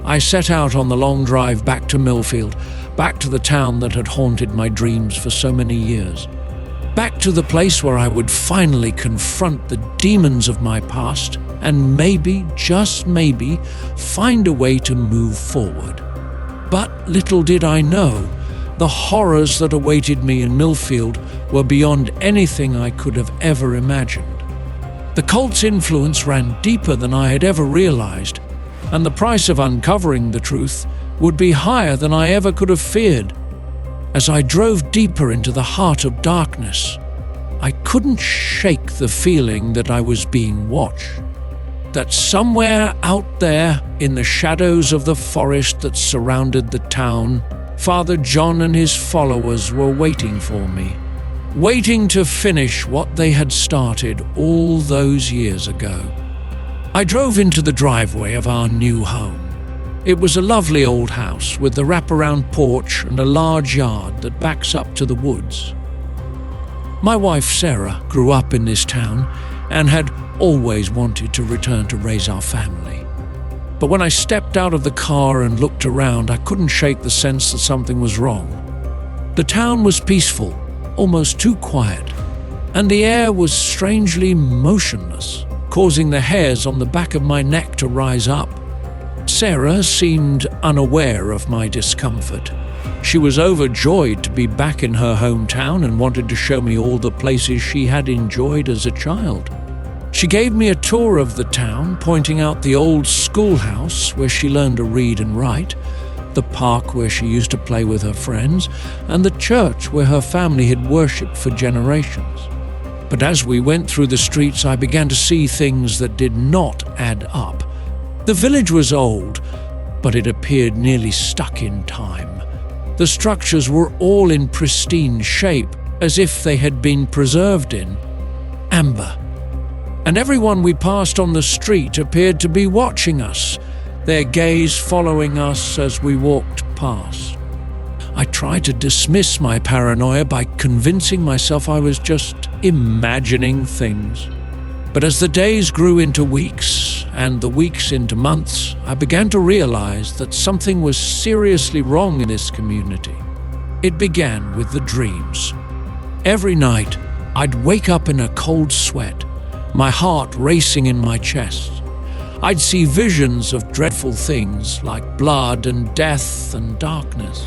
I set out on the long drive back to Millfield, back to the town that had haunted my dreams for so many years. Back to the place where I would finally confront the demons of my past and maybe, just maybe, find a way to move forward. But little did I know, the horrors that awaited me in Millfield were beyond anything I could have ever imagined. The cult's influence ran deeper than I had ever realized, and the price of uncovering the truth would be higher than I ever could have feared. As I drove deeper into the heart of darkness, I couldn't shake the feeling that I was being watched. That somewhere out there, in the shadows of the forest that surrounded the town, Father John and his followers were waiting for me, waiting to finish what they had started all those years ago. I drove into the driveway of our new home. It was a lovely old house with the wraparound porch and a large yard that backs up to the woods. My wife Sarah grew up in this town and had always wanted to return to raise our family. But when I stepped out of the car and looked around, I couldn't shake the sense that something was wrong. The town was peaceful, almost too quiet, and the air was strangely motionless, causing the hairs on the back of my neck to rise up. Sarah seemed unaware of my discomfort. She was overjoyed to be back in her hometown and wanted to show me all the places she had enjoyed as a child. She gave me a tour of the town, pointing out the old schoolhouse where she learned to read and write, the park where she used to play with her friends, and the church where her family had worshipped for generations. But as we went through the streets, I began to see things that did not add up. The village was old, but it appeared nearly stuck in time. The structures were all in pristine shape, as if they had been preserved in amber. and everyone we passed on the street appeared to be watching us, their gaze following us as we walked past. I tried to dismiss my paranoia by convincing myself I was just imagining things. But as the days grew into weeks, and the weeks into months, I began to realize that something was seriously wrong in this community. It began with the dreams. Every night, I'd wake up in a cold sweat, my heart racing in my chest. I'd see visions of dreadful things like blood and death and darkness.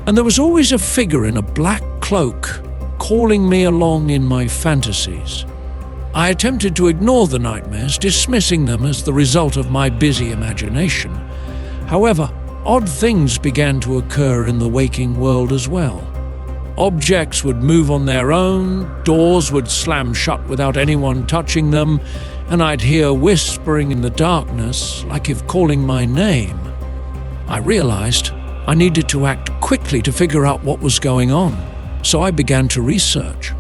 And there was always a figure in a black cloak calling me along in my fantasies. I attempted to ignore the nightmares, dismissing them as the result of my busy imagination. However, odd things began to occur in the waking world as well. Objects would move on their own, doors would slam shut without anyone touching them, and I'd hear whispering in the darkness, like if calling my name. I realized I needed to act quickly to figure out what was going on, so I began to research.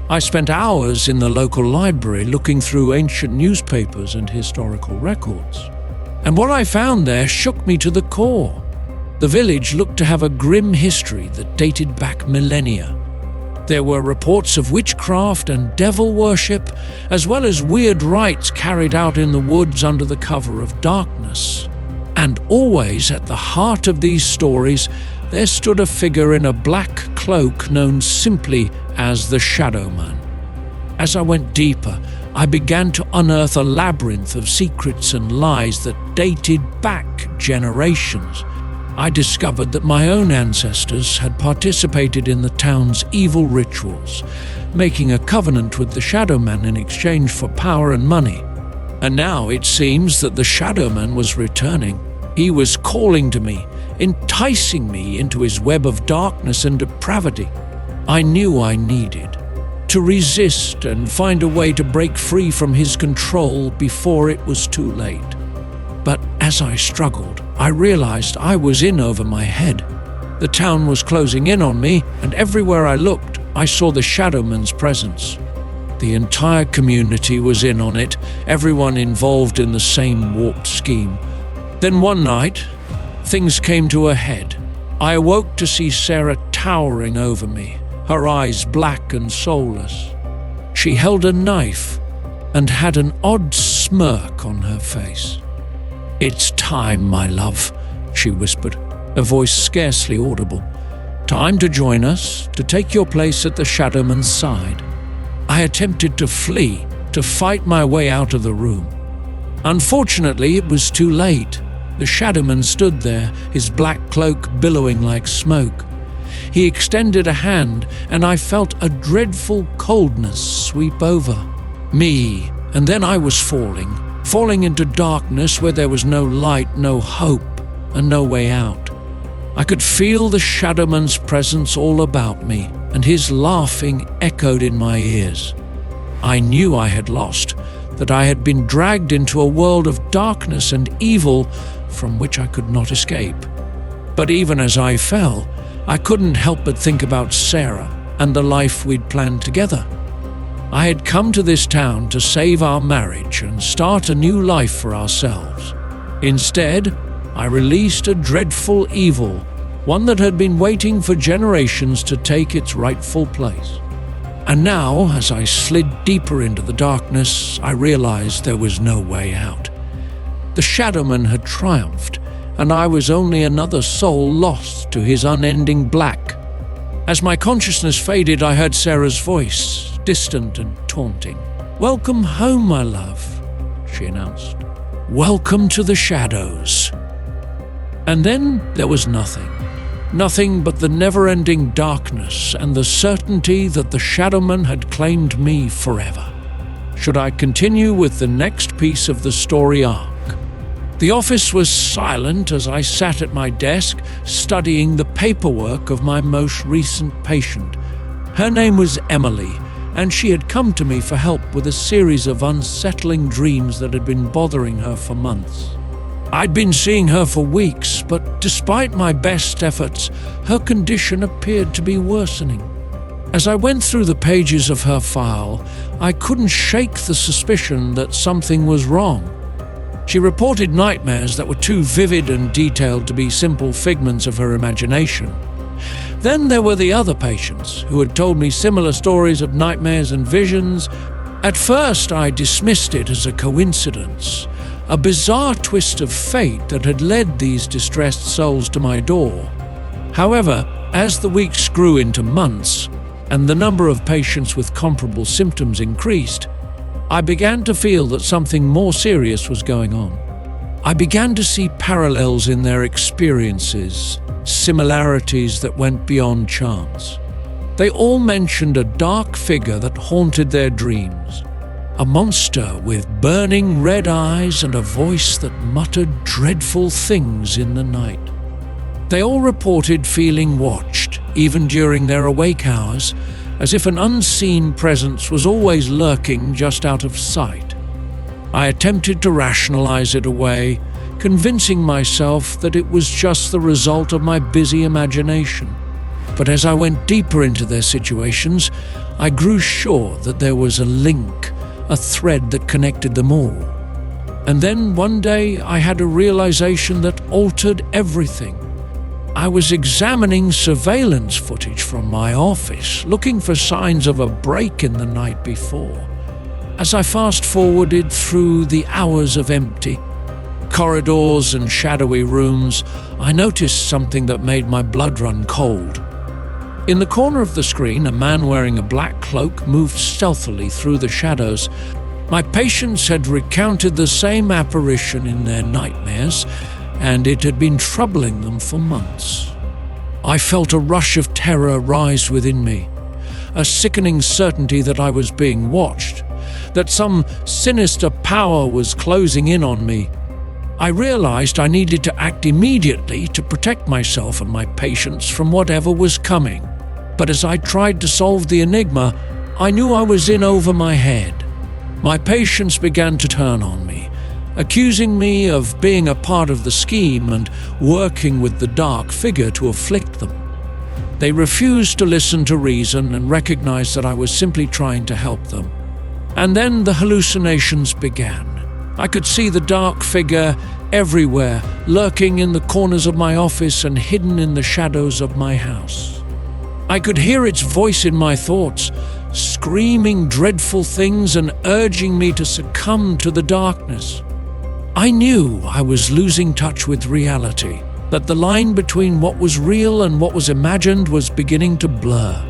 I spent hours in the local library looking through ancient newspapers and historical records. And what I found there shook me to the core. The village looked to have a grim history that dated back millennia. There were reports of witchcraft and devil worship, as well as weird rites carried out in the woods under the cover of darkness. And always at the heart of these stories, there stood a figure in a black cloak known simply as the Shadow Man. As I went deeper, I began to unearth a labyrinth of secrets and lies that dated back generations. I discovered that my own ancestors had participated in the town's evil rituals, making a covenant with the Shadow Man in exchange for power and money. And now it seems that the Shadow Man was returning. He was calling to me, enticing me into his web of darkness and depravity. I knew I needed to resist and find a way to break free from his control before it was too late. But as I struggled, I realized I was in over my head. The town was closing in on me, and everywhere I looked, I saw the Shadow Man's presence. The entire community was in on it, everyone involved in the same warped scheme. Then one night, things came to a head. I awoke to see Sarah towering over me, her eyes black and soulless. She held a knife and had an odd smirk on her face. "It's time, my love," she whispered, a voice scarcely audible. "Time to join us, to take your place at the Shadow Man's side." I attempted to flee, to fight my way out of the room. Unfortunately, it was too late. The Shadow Man stood there, his black cloak billowing like smoke. He extended a hand, and I felt a dreadful coldness sweep over me, and then I was falling into darkness where there was no light, no hope, and no way out. I could feel the Shadow Man's presence all about me, and his laughing echoed in my ears. I knew I had lost, that I had been dragged into a world of darkness and evil from which I could not escape. But even as I fell, I couldn't help but think about Sarah and the life we'd planned together. I had come to this town to save our marriage and start a new life for ourselves. Instead, I released a dreadful evil, one that had been waiting for generations to take its rightful place. And now, as I slid deeper into the darkness, I realized there was no way out. The Shadow Man had triumphed, and I was only another soul lost to his unending black. As my consciousness faded, I heard Sarah's voice, distant and taunting. "Welcome home, my love," she announced. "Welcome to the shadows." And then there was nothing. Nothing but the never-ending darkness and the certainty that the Shadow Man had claimed me forever. Should I continue with the next piece of the story arc? The office was silent as I sat at my desk studying the paperwork of my most recent patient. Her name was Emily, and she had come to me for help with a series of unsettling dreams that had been bothering her for months. I'd been seeing her for weeks, but despite my best efforts, her condition appeared to be worsening. As I went through the pages of her file, I couldn't shake the suspicion that something was wrong. She reported nightmares that were too vivid and detailed to be simple figments of her imagination. Then there were the other patients who had told me similar stories of nightmares and visions. At first, I dismissed it as a coincidence, a bizarre twist of fate that had led these distressed souls to my door. However, as the weeks grew into months, and the number of patients with comparable symptoms increased, I began to feel that something more serious was going on. I began to see parallels in their experiences, similarities that went beyond chance. They all mentioned a dark figure that haunted their dreams, a monster with burning red eyes and a voice that muttered dreadful things in the night. They all reported feeling watched, even during their awake hours, as if an unseen presence was always lurking just out of sight. I attempted to rationalize it away, convincing myself that it was just the result of my busy imagination. But as I went deeper into their situations, I grew sure that there was a link, a thread that connected them all. And then one day I had a realization that altered everything. I was examining surveillance footage from my office, looking for signs of a break in the night before. As I fast-forwarded through the hours of empty corridors and shadowy rooms, I noticed something that made my blood run cold. In the corner of the screen, a man wearing a black cloak moved stealthily through the shadows. My patients had recounted the same apparition in their nightmares, and it had been troubling them for months. I felt a rush of terror rise within me, a sickening certainty that I was being watched, that some sinister power was closing in on me. I realized I needed to act immediately to protect myself and my patients from whatever was coming. But as I tried to solve the enigma, I knew I was in over my head. My patients began to turn on me, accusing me of being a part of the scheme and working with the dark figure to afflict them. They refused to listen to reason and recognized that I was simply trying to help them. And then the hallucinations began. I could see the dark figure everywhere, lurking in the corners of my office and hidden in the shadows of my house. I could hear its voice in my thoughts, screaming dreadful things and urging me to succumb to the darkness. I knew I was losing touch with reality, that the line between what was real and what was imagined was beginning to blur.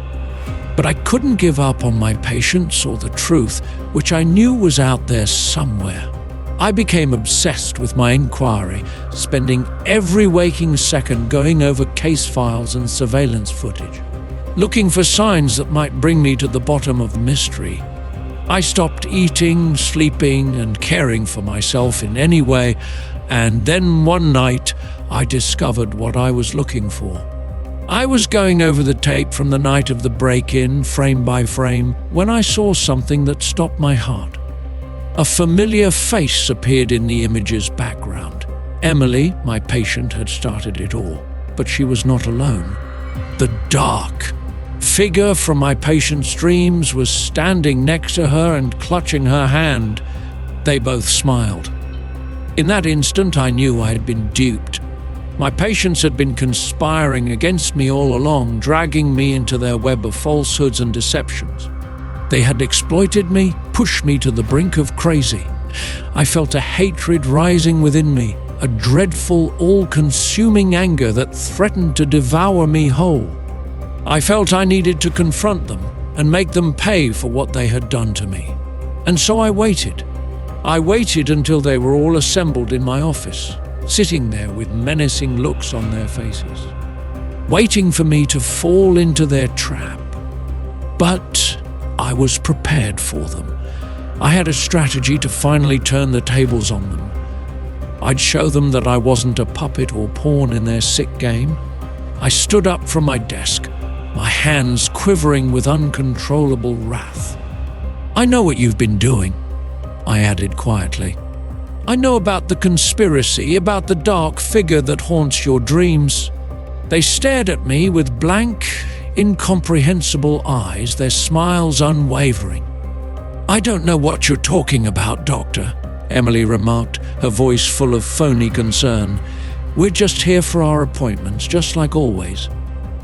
But I couldn't give up on my patients or the truth, which I knew was out there somewhere. I became obsessed with my inquiry, spending every waking second going over case files and surveillance footage, looking for signs that might bring me to the bottom of the mystery. I stopped eating, sleeping, and caring for myself in any way, and then one night I discovered what I was looking for. I was going over the tape from the night of the break-in, frame by frame, when I saw something that stopped my heart. A familiar face appeared in the image's background. Emily, my patient, had started it all, but she was not alone. The dark figure from my patient's dreams was standing next to her and clutching her hand. They both smiled. In that instant, I knew I had been duped. My patients had been conspiring against me all along, dragging me into their web of falsehoods and deceptions. They had exploited me, pushed me to the brink of crazy. I felt a hatred rising within me, a dreadful, all-consuming anger that threatened to devour me whole. I felt I needed to confront them and make them pay for what they had done to me. And so I waited. I waited until they were all assembled in my office, sitting there with menacing looks on their faces, waiting for me to fall into their trap. But I was prepared for them. I had a strategy to finally turn the tables on them. I'd show them that I wasn't a puppet or pawn in their sick game. I stood up from my desk, my hands quivering with uncontrollable wrath. "I know what you've been doing," I added quietly. "I know about the conspiracy, about the dark figure that haunts your dreams." They stared at me with blank, incomprehensible eyes, their smiles unwavering. "I don't know what you're talking about, Doctor," Emily remarked, her voice full of phony concern. "We're just here for our appointments, just like always."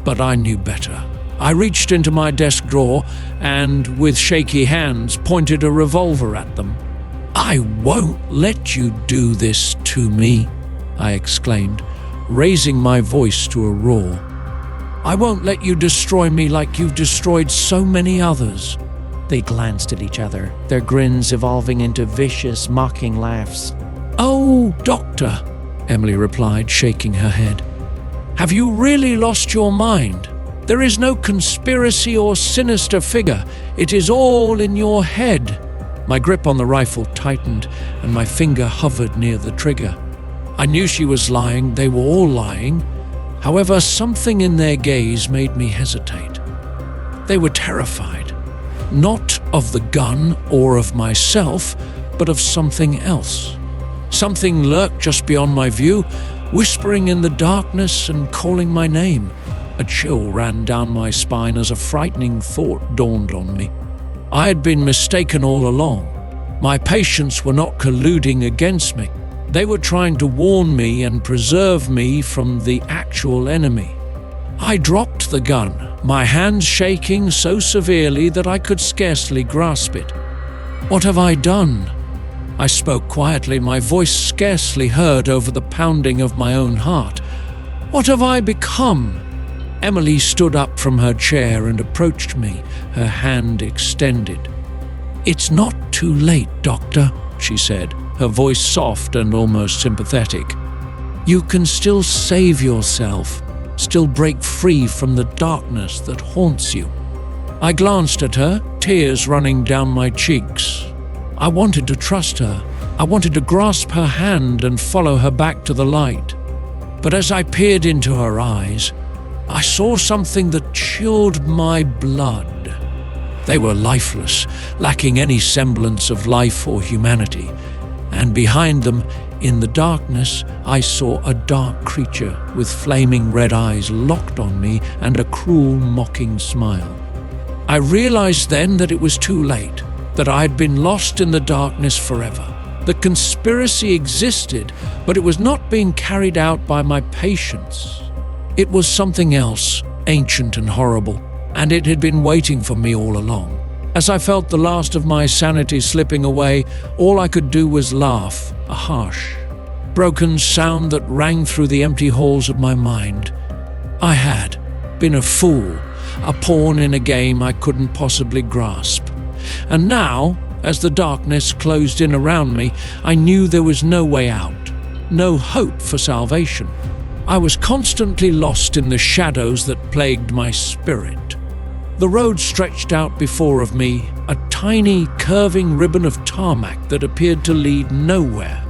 But I knew better. I reached into my desk drawer and, with shaky hands, pointed a revolver at them. "I won't let you do this to me," I exclaimed, raising my voice to a roar. "I won't let you destroy me like you've destroyed so many others." They glanced at each other, their grins evolving into vicious, mocking laughs. "Oh, Doctor," Emily replied, shaking her head. "Have you really lost your mind? There is no conspiracy or sinister figure. It is all in your head." My grip on the rifle tightened, and my finger hovered near the trigger. I knew she was lying. They were all lying. However, something in their gaze made me hesitate. They were terrified, not of the gun or of myself, but of something else. Something lurked just beyond my view, whispering in the darkness and calling my name. A chill ran down my spine as a frightening thought dawned on me. I had been mistaken all along. My patients were not colluding against me. They were trying to warn me and preserve me from the actual enemy. I dropped the gun, my hands shaking so severely that I could scarcely grasp it. "What have I done?" I spoke quietly, my voice scarcely heard over the pounding of my own heart. "What have I become?" Emily stood up from her chair and approached me, her hand extended. "It's not too late, Doctor," she said, her voice soft and almost sympathetic. "You can still save yourself, still break free from the darkness that haunts you." I glanced at her, tears running down my cheeks. I wanted to trust her. I wanted to grasp her hand and follow her back to the light. But as I peered into her eyes, I saw something that chilled my blood. They were lifeless, lacking any semblance of life or humanity. And behind them, in the darkness, I saw a dark creature with flaming red eyes locked on me and a cruel, mocking smile. I realized then that it was too late, that I had been lost in the darkness forever. The conspiracy existed, but it was not being carried out by my patients. It was something else, ancient and horrible, and it had been waiting for me all along. As I felt the last of my sanity slipping away, all I could do was laugh, a harsh, broken sound that rang through the empty halls of my mind. I had been a fool, a pawn in a game I couldn't possibly grasp. And now, as the darkness closed in around me, I knew there was no way out, no hope for salvation. I was constantly lost in the shadows that plagued my spirit. The road stretched out before of me, a tiny, curving ribbon of tarmac that appeared to lead nowhere.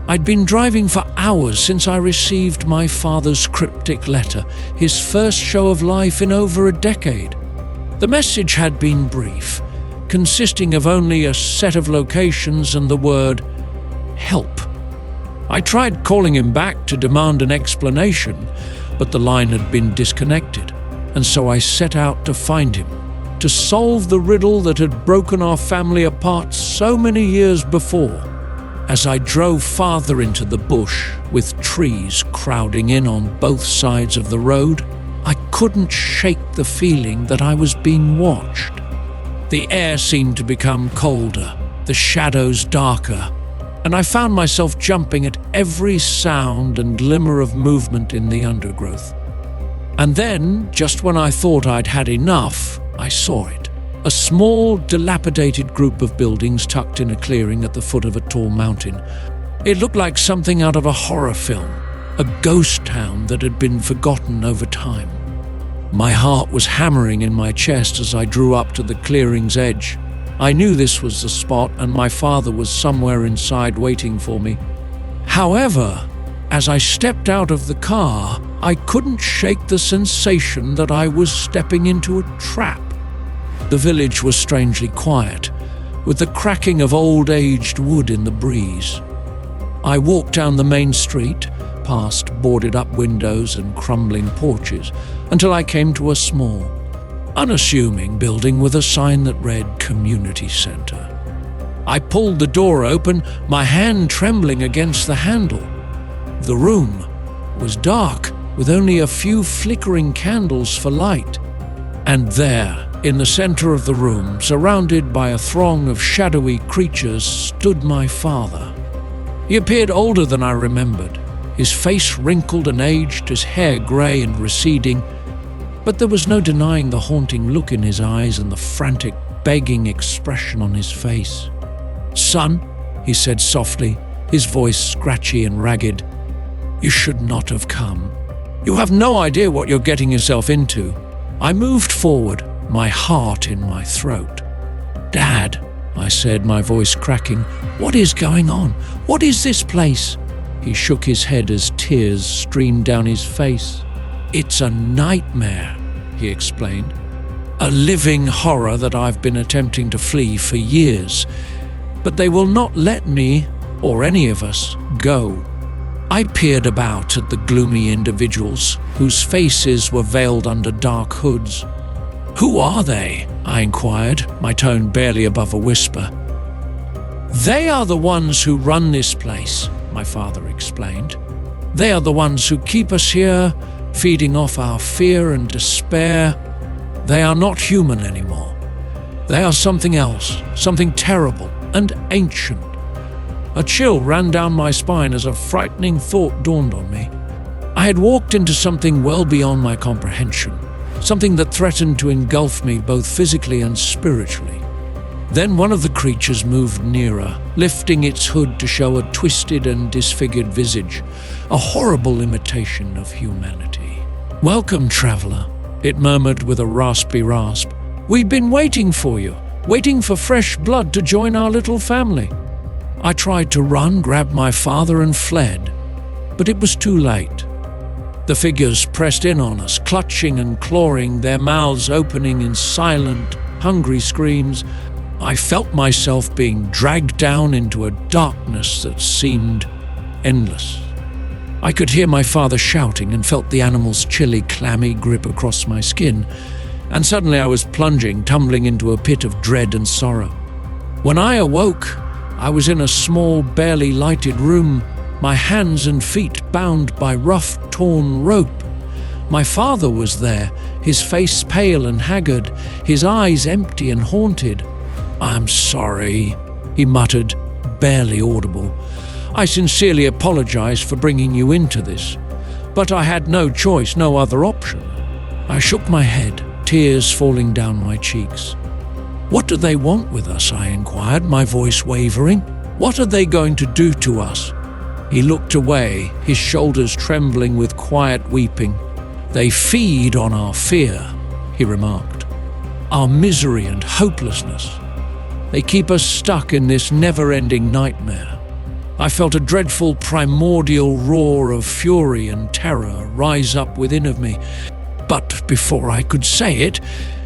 I'd been driving for hours since I received my father's cryptic letter, his first show of life in over a decade. The message had been brief, consisting of only a set of locations and the word, "help." I tried calling him back to demand an explanation, but the line had been disconnected, and so I set out to find him, to solve the riddle that had broken our family apart so many years before. As I drove farther into the bush, with trees crowding in on both sides of the road, I couldn't shake the feeling that I was being watched. The air seemed to become colder, the shadows darker, and I found myself jumping at every sound and glimmer of movement in the undergrowth. And then, just when I thought I'd had enough, I saw it. A small, dilapidated group of buildings tucked in a clearing at the foot of a tall mountain. It looked like something out of a horror film, a ghost town that had been forgotten over time. My heart was hammering in my chest as I drew up to the clearing's edge. I knew this was the spot, and my father was somewhere inside waiting for me. However, as I stepped out of the car, I couldn't shake the sensation that I was stepping into a trap. The village was strangely quiet, with the cracking of old-aged wood in the breeze. I walked down the main street, past boarded-up windows and crumbling porches, until I came to a small, unassuming building with a sign that read Community Center. I pulled the door open, my hand trembling against the handle. The room was dark, with only a few flickering candles for light. And there, in the center of the room, surrounded by a throng of shadowy creatures, stood my father. He appeared older than I remembered, his face wrinkled and aged, his hair grey and receding, but there was no denying the haunting look in his eyes and the frantic, begging expression on his face. "Son," he said softly, his voice scratchy and ragged, "you should not have come. You have no idea what you're getting yourself into." I moved forward, my heart in my throat. "Dad," I said, my voice cracking, "what is going on? What is this place?" He shook his head as tears streamed down his face. "It's a nightmare," he explained. "A living horror that I've been attempting to flee for years. But they will not let me, or any of us, go." I peered about at the gloomy individuals, whose faces were veiled under dark hoods. "Who are they?" I inquired, my tone barely above a whisper. "They are the ones who run this place," my father explained. "They are the ones who keep us here, feeding off our fear and despair. They are not human anymore. They are something else, something terrible and ancient." A chill ran down my spine as a frightening thought dawned on me. I had walked into something well beyond my comprehension, something that threatened to engulf me both physically and spiritually. Then one of the creatures moved nearer, lifting its hood to show a twisted and disfigured visage, a horrible imitation of humanity. "Welcome, traveler," it murmured with a raspy rasp. "We've been waiting for you, waiting for fresh blood to join our little family." I tried to run, grabbed my father and fled, but it was too late. The figures pressed in on us, clutching and clawing, their mouths opening in silent, hungry screams. I felt myself being dragged down into a darkness that seemed endless. I could hear my father shouting and felt the animal's chilly, clammy grip across my skin, and suddenly I was plunging, tumbling into a pit of dread and sorrow. When I awoke, I was in a small, barely lighted room, my hands and feet bound by rough, torn rope. My father was there, his face pale and haggard, his eyes empty and haunted. "I'm sorry," he muttered, barely audible. "I sincerely apologize for bringing you into this, but I had no choice, no other option." I shook my head, tears falling down my cheeks. "What do they want with us?" I inquired, my voice wavering. "What are they going to do to us?" He looked away, his shoulders trembling with quiet weeping. "They feed on our fear," he remarked, "our misery and hopelessness. They keep us stuck in this never-ending nightmare." I felt a dreadful primordial roar of fury and terror rise up within of me. But before I could say it,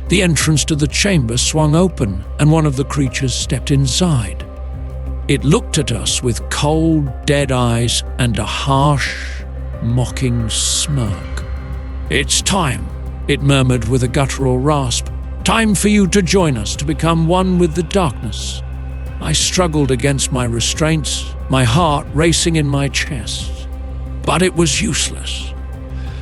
the entrance to the chamber swung open, and one of the creatures stepped inside. It looked at us with cold, dead eyes and a harsh, mocking smirk. "It's time," it murmured with a guttural rasp. "Time for you to join us, to become one with the darkness." I struggled against my restraints, my heart racing in my chest. But it was useless.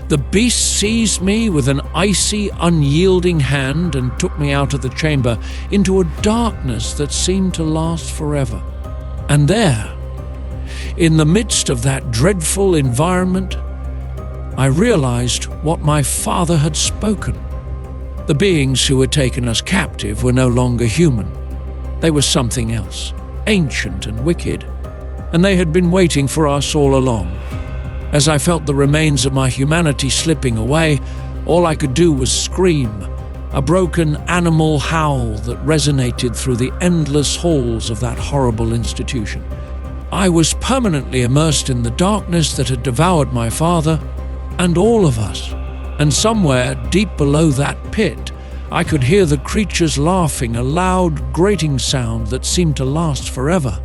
The beast seized me with an icy, unyielding hand and took me out of the chamber into a darkness that seemed to last forever. And there, in the midst of that dreadful environment, I realized what my father had spoken. The beings who had taken us captive were no longer human. They were something else, ancient and wicked, and they had been waiting for us all along. As I felt the remains of my humanity slipping away, all I could do was scream, a broken animal howl that resonated through the endless halls of that horrible institution. I was permanently immersed in the darkness that had devoured my father and all of us, and somewhere deep below that pit, I could hear the creatures laughing, a loud, grating sound that seemed to last forever.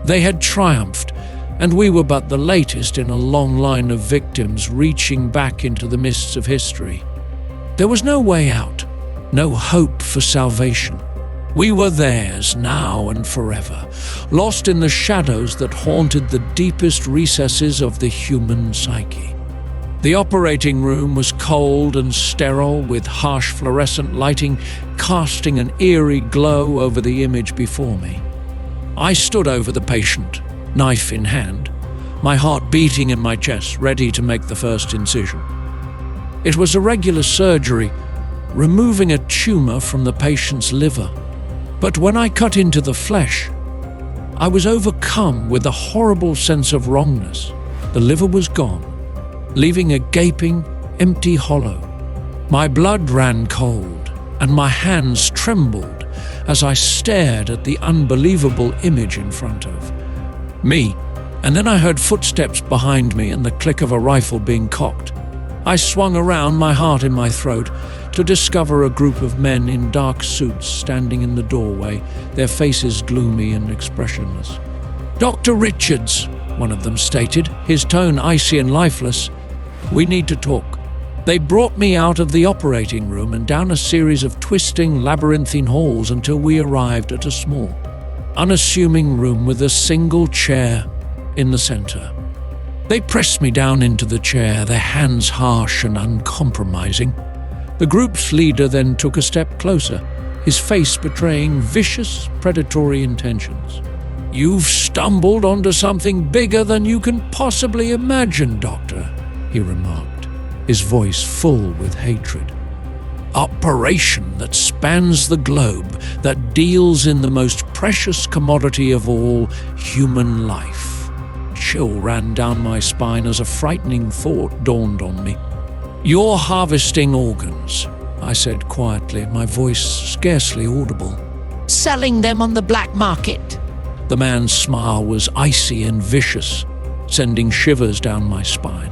They had triumphed, and we were but the latest in a long line of victims reaching back into the mists of history. There was no way out. no hope for salvation. We were theirs now and forever, lost in the shadows that haunted the deepest recesses of the human psyche. The operating room was cold and sterile, with harsh fluorescent lighting casting an eerie glow over the image before me. I stood over the patient, knife in hand, my heart beating in my chest, ready to make the first incision. It was a regular surgery, removing a tumor from the patient's liver. But when I cut into the flesh, I was overcome with a horrible sense of wrongness. The liver was gone, leaving a gaping, empty hollow. My blood ran cold, and my hands trembled as I stared at the unbelievable image in front of me. And then I heard footsteps behind me and the click of a rifle being cocked. I swung around, my heart in my throat, to discover a group of men in dark suits standing in the doorway, their faces gloomy and expressionless. "Dr. Richards," one of them stated, his tone icy and lifeless. "We need to talk." They brought me out of the operating room and down a series of twisting, labyrinthine halls until we arrived at a small, unassuming room with a single chair in the center. They pressed me down into the chair, their hands harsh and uncompromising. The group's leader then took a step closer, his face betraying vicious, predatory intentions. "You've stumbled onto something bigger than you can possibly imagine, Doctor," he remarked, his voice full with hatred. "Operation that spans the globe, that deals in the most precious commodity of all, human life." Chill ran down my spine as a frightening thought dawned on me. "You're harvesting organs," I said quietly, my voice scarcely audible. Selling them on the black market. The man's smile was icy and vicious, sending shivers down my spine.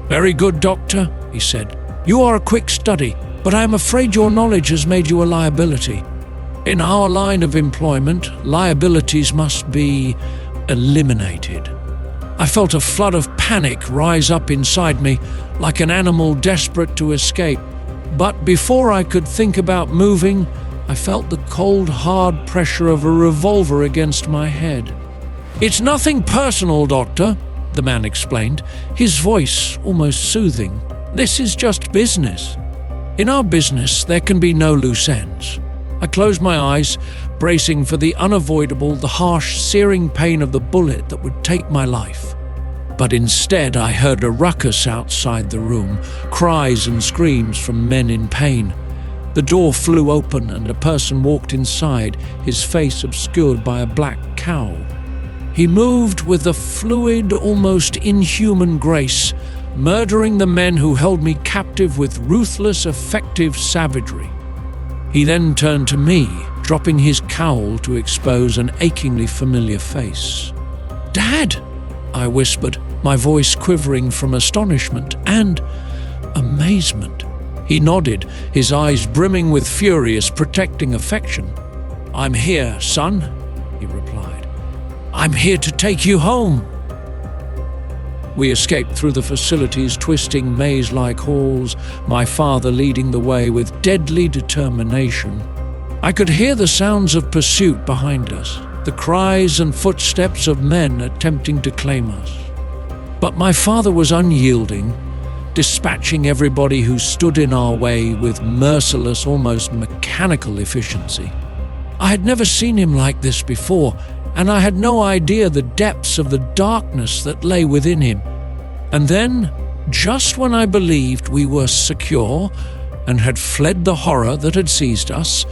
"Very good, Doctor," he said. "You are a quick study, but I am afraid your knowledge has made you a liability. In our line of employment, liabilities must be eliminated." I felt a flood of panic rise up inside me, like an animal desperate to escape. But before I could think about moving, I felt the cold, hard pressure of a revolver against my head. "It's nothing personal, Doctor," the man explained, his voice almost soothing. "This is just business. In our business, there can be no loose ends." I closed my eyes, bracing for the unavoidable, the harsh, searing pain of the bullet that would take my life. But instead, I heard a ruckus outside the room, cries and screams from men in pain. The door flew open and a person walked inside, his face obscured by a black cowl. He moved with a fluid, almost inhuman grace, murdering the men who held me captive with ruthless, effective savagery. He then turned to me, dropping his cowl to expose an achingly familiar face. "Dad!" I whispered, my voice quivering from astonishment and amazement. He nodded, his eyes brimming with furious, protecting affection. "I'm here, son," he replied. "I'm here to take you home." We escaped through the facility's twisting maze-like halls, my father leading the way with deadly determination. I could hear the sounds of pursuit behind us, the cries and footsteps of men attempting to claim us. But my father was unyielding, dispatching everybody who stood in our way with merciless, almost mechanical efficiency. I had never seen him like this before, and I had no idea the depths of the darkness that lay within him. And then, just when I believed we were secure and had fled the horror that had seized us,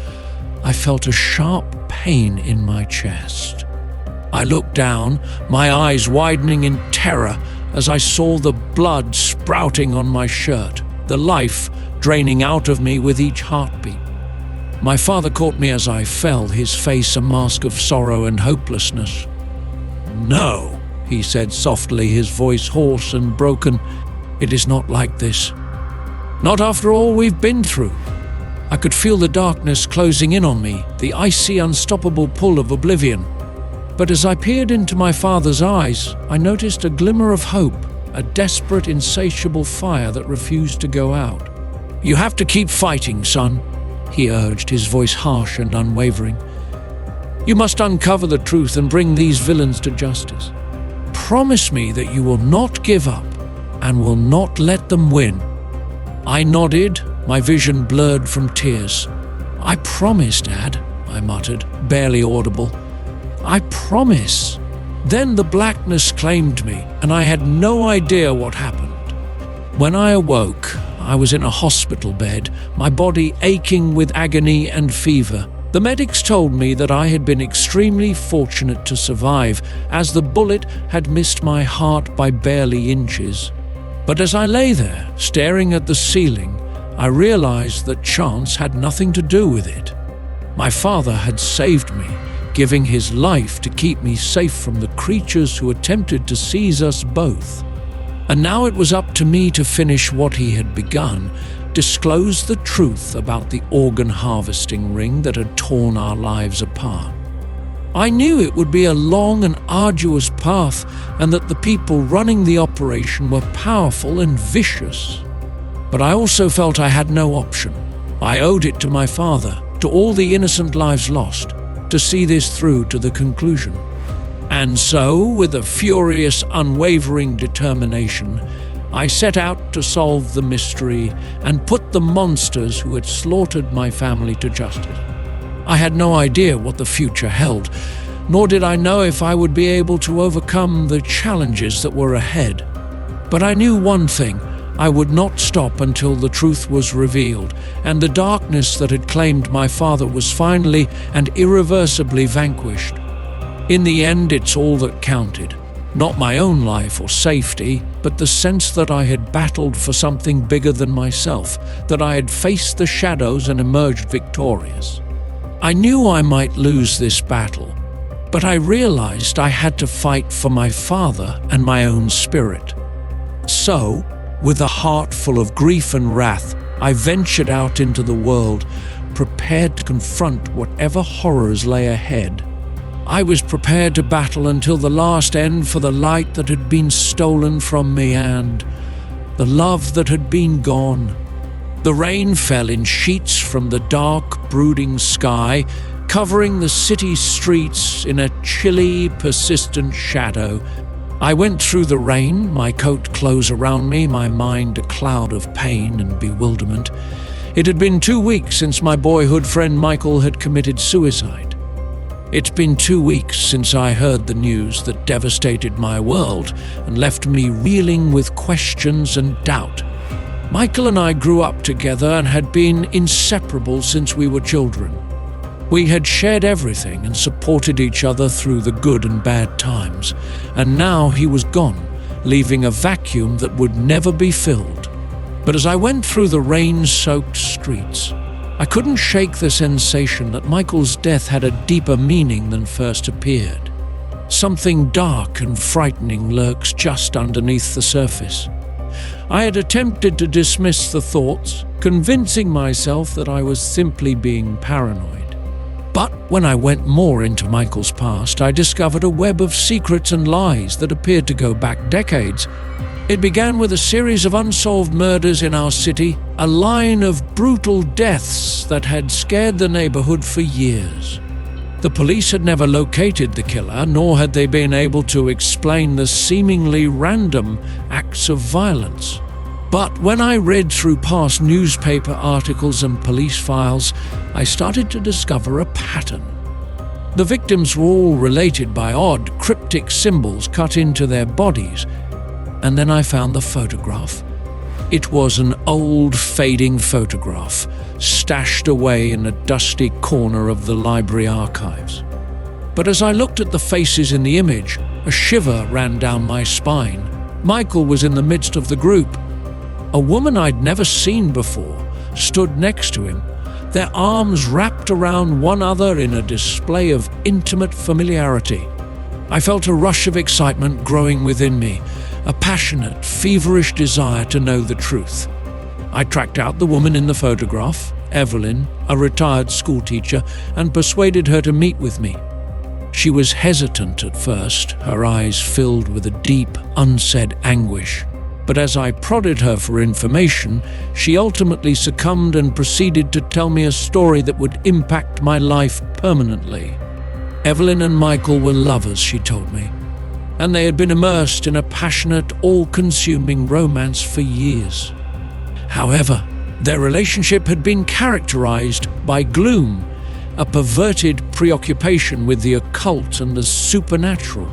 I felt a sharp pain in my chest. I looked down, my eyes widening in terror as I saw the blood sprouting on my shirt, the life draining out of me with each heartbeat. My father caught me as I fell, his face a mask of sorrow and hopelessness. "No," he said softly, his voice hoarse and broken. "It is not like this. Not after all we've been through." I could feel the darkness closing in on me, the icy, unstoppable pull of oblivion. But as I peered into my father's eyes, I noticed a glimmer of hope, a desperate, insatiable fire that refused to go out. "You have to keep fighting, son," he urged, his voice harsh and unwavering. "You must uncover the truth and bring these villains to justice. Promise me that you will not give up and will not let them win." I nodded, my vision blurred from tears. "I promise, Dad," I muttered, barely audible. "I promise." Then the blackness claimed me, and I had no idea what happened. When I awoke, I was in a hospital bed, my body aching with agony and fever. The medics told me that I had been extremely fortunate to survive, as the bullet had missed my heart by barely inches. But as I lay there, staring at the ceiling, I realized that chance had nothing to do with it. My father had saved me, giving his life to keep me safe from the creatures who attempted to seize us both. And now it was up to me to finish what he had begun, disclose the truth about the organ harvesting ring that had torn our lives apart. I knew it would be a long and arduous path, and that the people running the operation were powerful and vicious. But I also felt I had no option. I owed it to my father, to all the innocent lives lost, to see this through to the conclusion. And so, with a furious, unwavering determination, I set out to solve the mystery and put the monsters who had slaughtered my family to justice. I had no idea what the future held, nor did I know if I would be able to overcome the challenges that were ahead. But I knew one thing: I would not stop until the truth was revealed, and the darkness that had claimed my father was finally and irreversibly vanquished. In the end, it's all that counted. Not my own life or safety, but the sense that I had battled for something bigger than myself, that I had faced the shadows and emerged victorious. I knew I might lose this battle, but I realized I had to fight for my father and my own spirit. So, with a heart full of grief and wrath, I ventured out into the world, prepared to confront whatever horrors lay ahead. I was prepared to battle until the last end for the light that had been stolen from me and the love that had been gone. The rain fell in sheets from the dark, brooding sky, covering the city streets in a chilly, persistent shadow. I went through the rain, my coat close around me, my mind a cloud of pain and bewilderment. It had been 2 weeks since my boyhood friend Michael had committed suicide. It's been 2 weeks since I heard the news that devastated my world and left me reeling with questions and doubt. Michael and I grew up together and had been inseparable since we were children. We had shared everything and supported each other through the good and bad times, and now he was gone, leaving a vacuum that would never be filled. But as I went through the rain-soaked streets, I couldn't shake the sensation that Michael's death had a deeper meaning than first appeared. Something dark and frightening lurks just underneath the surface. I had attempted to dismiss the thoughts, convincing myself that I was simply being paranoid. But when I went more into Michael's past, I discovered a web of secrets and lies that appeared to go back decades. It began with a series of unsolved murders in our city, a line of brutal deaths that had scared the neighborhood for years. The police had never located the killer, nor had they been able to explain the seemingly random acts of violence. But when I read through past newspaper articles and police files, I started to discover a pattern. The victims were all related by odd, cryptic symbols cut into their bodies. And then I found the photograph. It was an old, fading photograph, stashed away in a dusty corner of the library archives. But as I looked at the faces in the image, a shiver ran down my spine. Michael was in the midst of the group. A woman I'd never seen before stood next to him, their arms wrapped around one another in a display of intimate familiarity. I felt a rush of excitement growing within me, a passionate, feverish desire to know the truth. I tracked out the woman in the photograph, Evelyn, a retired schoolteacher, and persuaded her to meet with me. She was hesitant at first, her eyes filled with a deep, unsaid anguish. But as I prodded her for information, she ultimately succumbed and proceeded to tell me a story that would impact my life permanently. Evelyn and Michael were lovers, she told me, and they had been immersed in a passionate, all-consuming romance for years. However, their relationship had been characterized by gloom, a perverted preoccupation with the occult and the supernatural.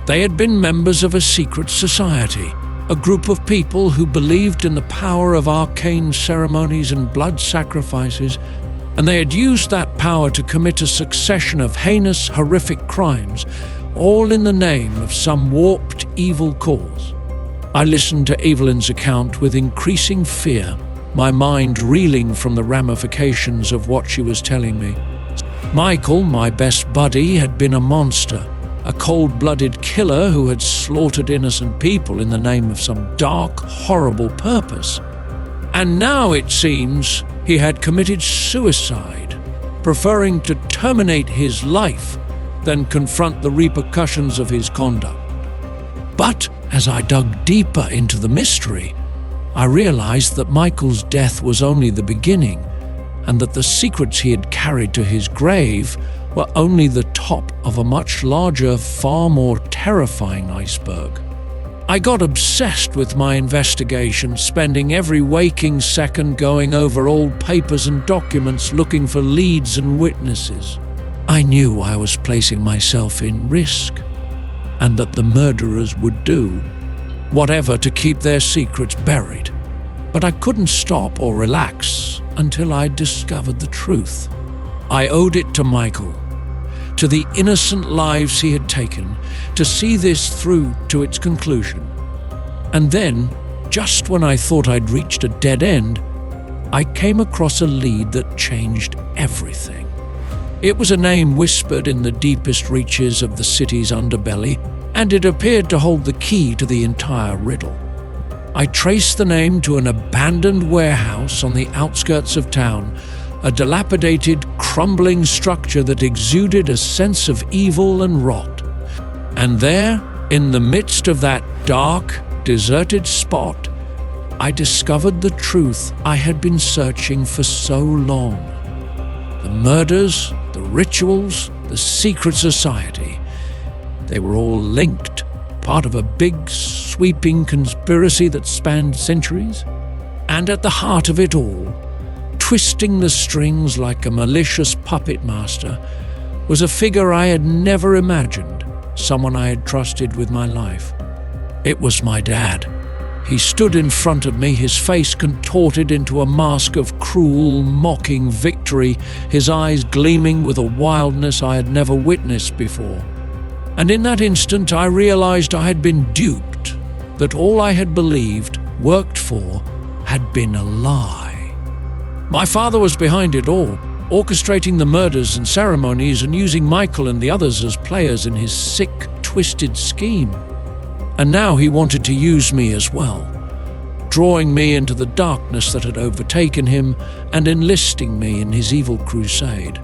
They had been members of a secret society, a group of people who believed in the power of arcane ceremonies and blood sacrifices, and they had used that power to commit a succession of heinous, horrific crimes, all in the name of some warped, evil cause. I listened to Evelyn's account with increasing fear, my mind reeling from the ramifications of what she was telling me. Michael, my best buddy, had been a monster, a cold-blooded killer who had slaughtered innocent people in the name of some dark, horrible purpose. And now, it seems, he had committed suicide, preferring to terminate his life than confront the repercussions of his conduct. But as I dug deeper into the mystery, I realized that Michael's death was only the beginning, and that the secrets he had carried to his grave were only the top of a much larger, far more terrifying iceberg. I got obsessed with my investigation, spending every waking second going over old papers and documents looking for leads and witnesses. I knew I was placing myself in risk, and that the murderers would do whatever to keep their secrets buried. But I couldn't stop or relax until I discovered the truth. I owed it to Michael, to the innocent lives he had taken, to see this through to its conclusion. And then, just when I thought I'd reached a dead end, I came across a lead that changed everything. It was a name whispered in the deepest reaches of the city's underbelly, and it appeared to hold the key to the entire riddle. I traced the name to an abandoned warehouse on the outskirts of town, a dilapidated, crumbling structure that exuded a sense of evil and rot. And there, in the midst of that dark, deserted spot, I discovered the truth I had been searching for so long. The murders, the rituals, the secret society, they were all linked, part of a big, sweeping conspiracy that spanned centuries. And at the heart of it all, twisting the strings like a malicious puppet master, was a figure I had never imagined, someone I had trusted with my life. It was my dad. He stood in front of me, his face contorted into a mask of cruel, mocking victory, his eyes gleaming with a wildness I had never witnessed before. And in that instant I realized I had been duped, that all I had believed, worked for, had been a lie. My father was behind it all, orchestrating the murders and ceremonies and using Michael and the others as players in his sick, twisted scheme. And now he wanted to use me as well, drawing me into the darkness that had overtaken him and enlisting me in his evil crusade.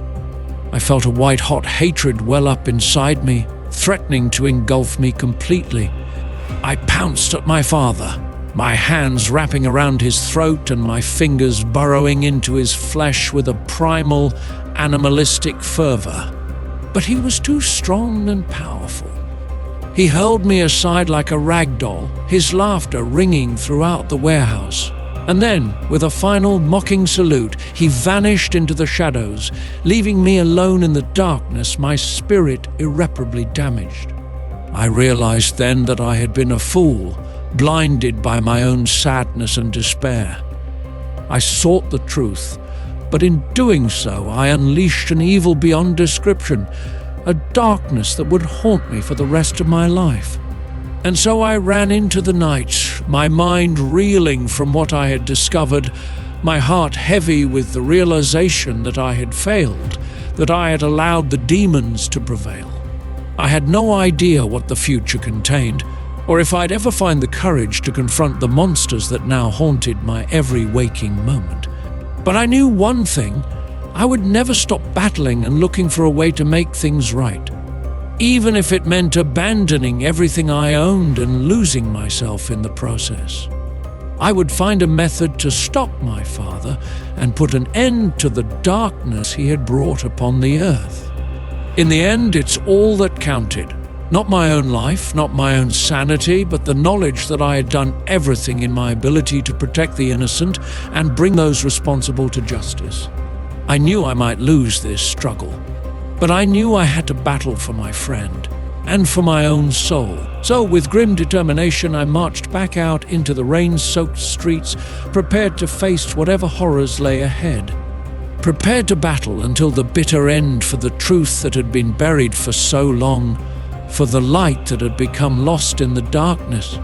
I felt a white-hot hatred well up inside me, threatening to engulf me completely. I pounced at my father, my hands wrapping around his throat and my fingers burrowing into his flesh with a primal, animalistic fervor. But he was too strong and powerful. He hurled me aside like a rag doll, his laughter ringing throughout the warehouse. And then, with a final mocking salute, he vanished into the shadows, leaving me alone in the darkness, my spirit irreparably damaged. I realized then that I had been a fool, blinded by my own sadness and despair. I sought the truth, but in doing so, I unleashed an evil beyond description, a darkness that would haunt me for the rest of my life. And so I ran into the night, my mind reeling from what I had discovered, my heart heavy with the realization that I had failed, that I had allowed the demons to prevail. I had no idea what the future contained, or if I'd ever find the courage to confront the monsters that now haunted my every waking moment. But I knew one thing: I would never stop battling and looking for a way to make things right. even if it meant abandoning everything I owned and losing myself in the process. I would find a method to stop my father and put an end to the darkness he had brought upon the earth. In the end, it's all that counted. Not my own life, not my own sanity, but the knowledge that I had done everything in my ability to protect the innocent and bring those responsible to justice. I knew I might lose this struggle, but I knew I had to battle for my friend and for my own soul. So with grim determination, I marched back out into the rain-soaked streets, prepared to face whatever horrors lay ahead. Prepared to battle until the bitter end for the truth that had been buried for so long, for the light that had become lost in the darkness.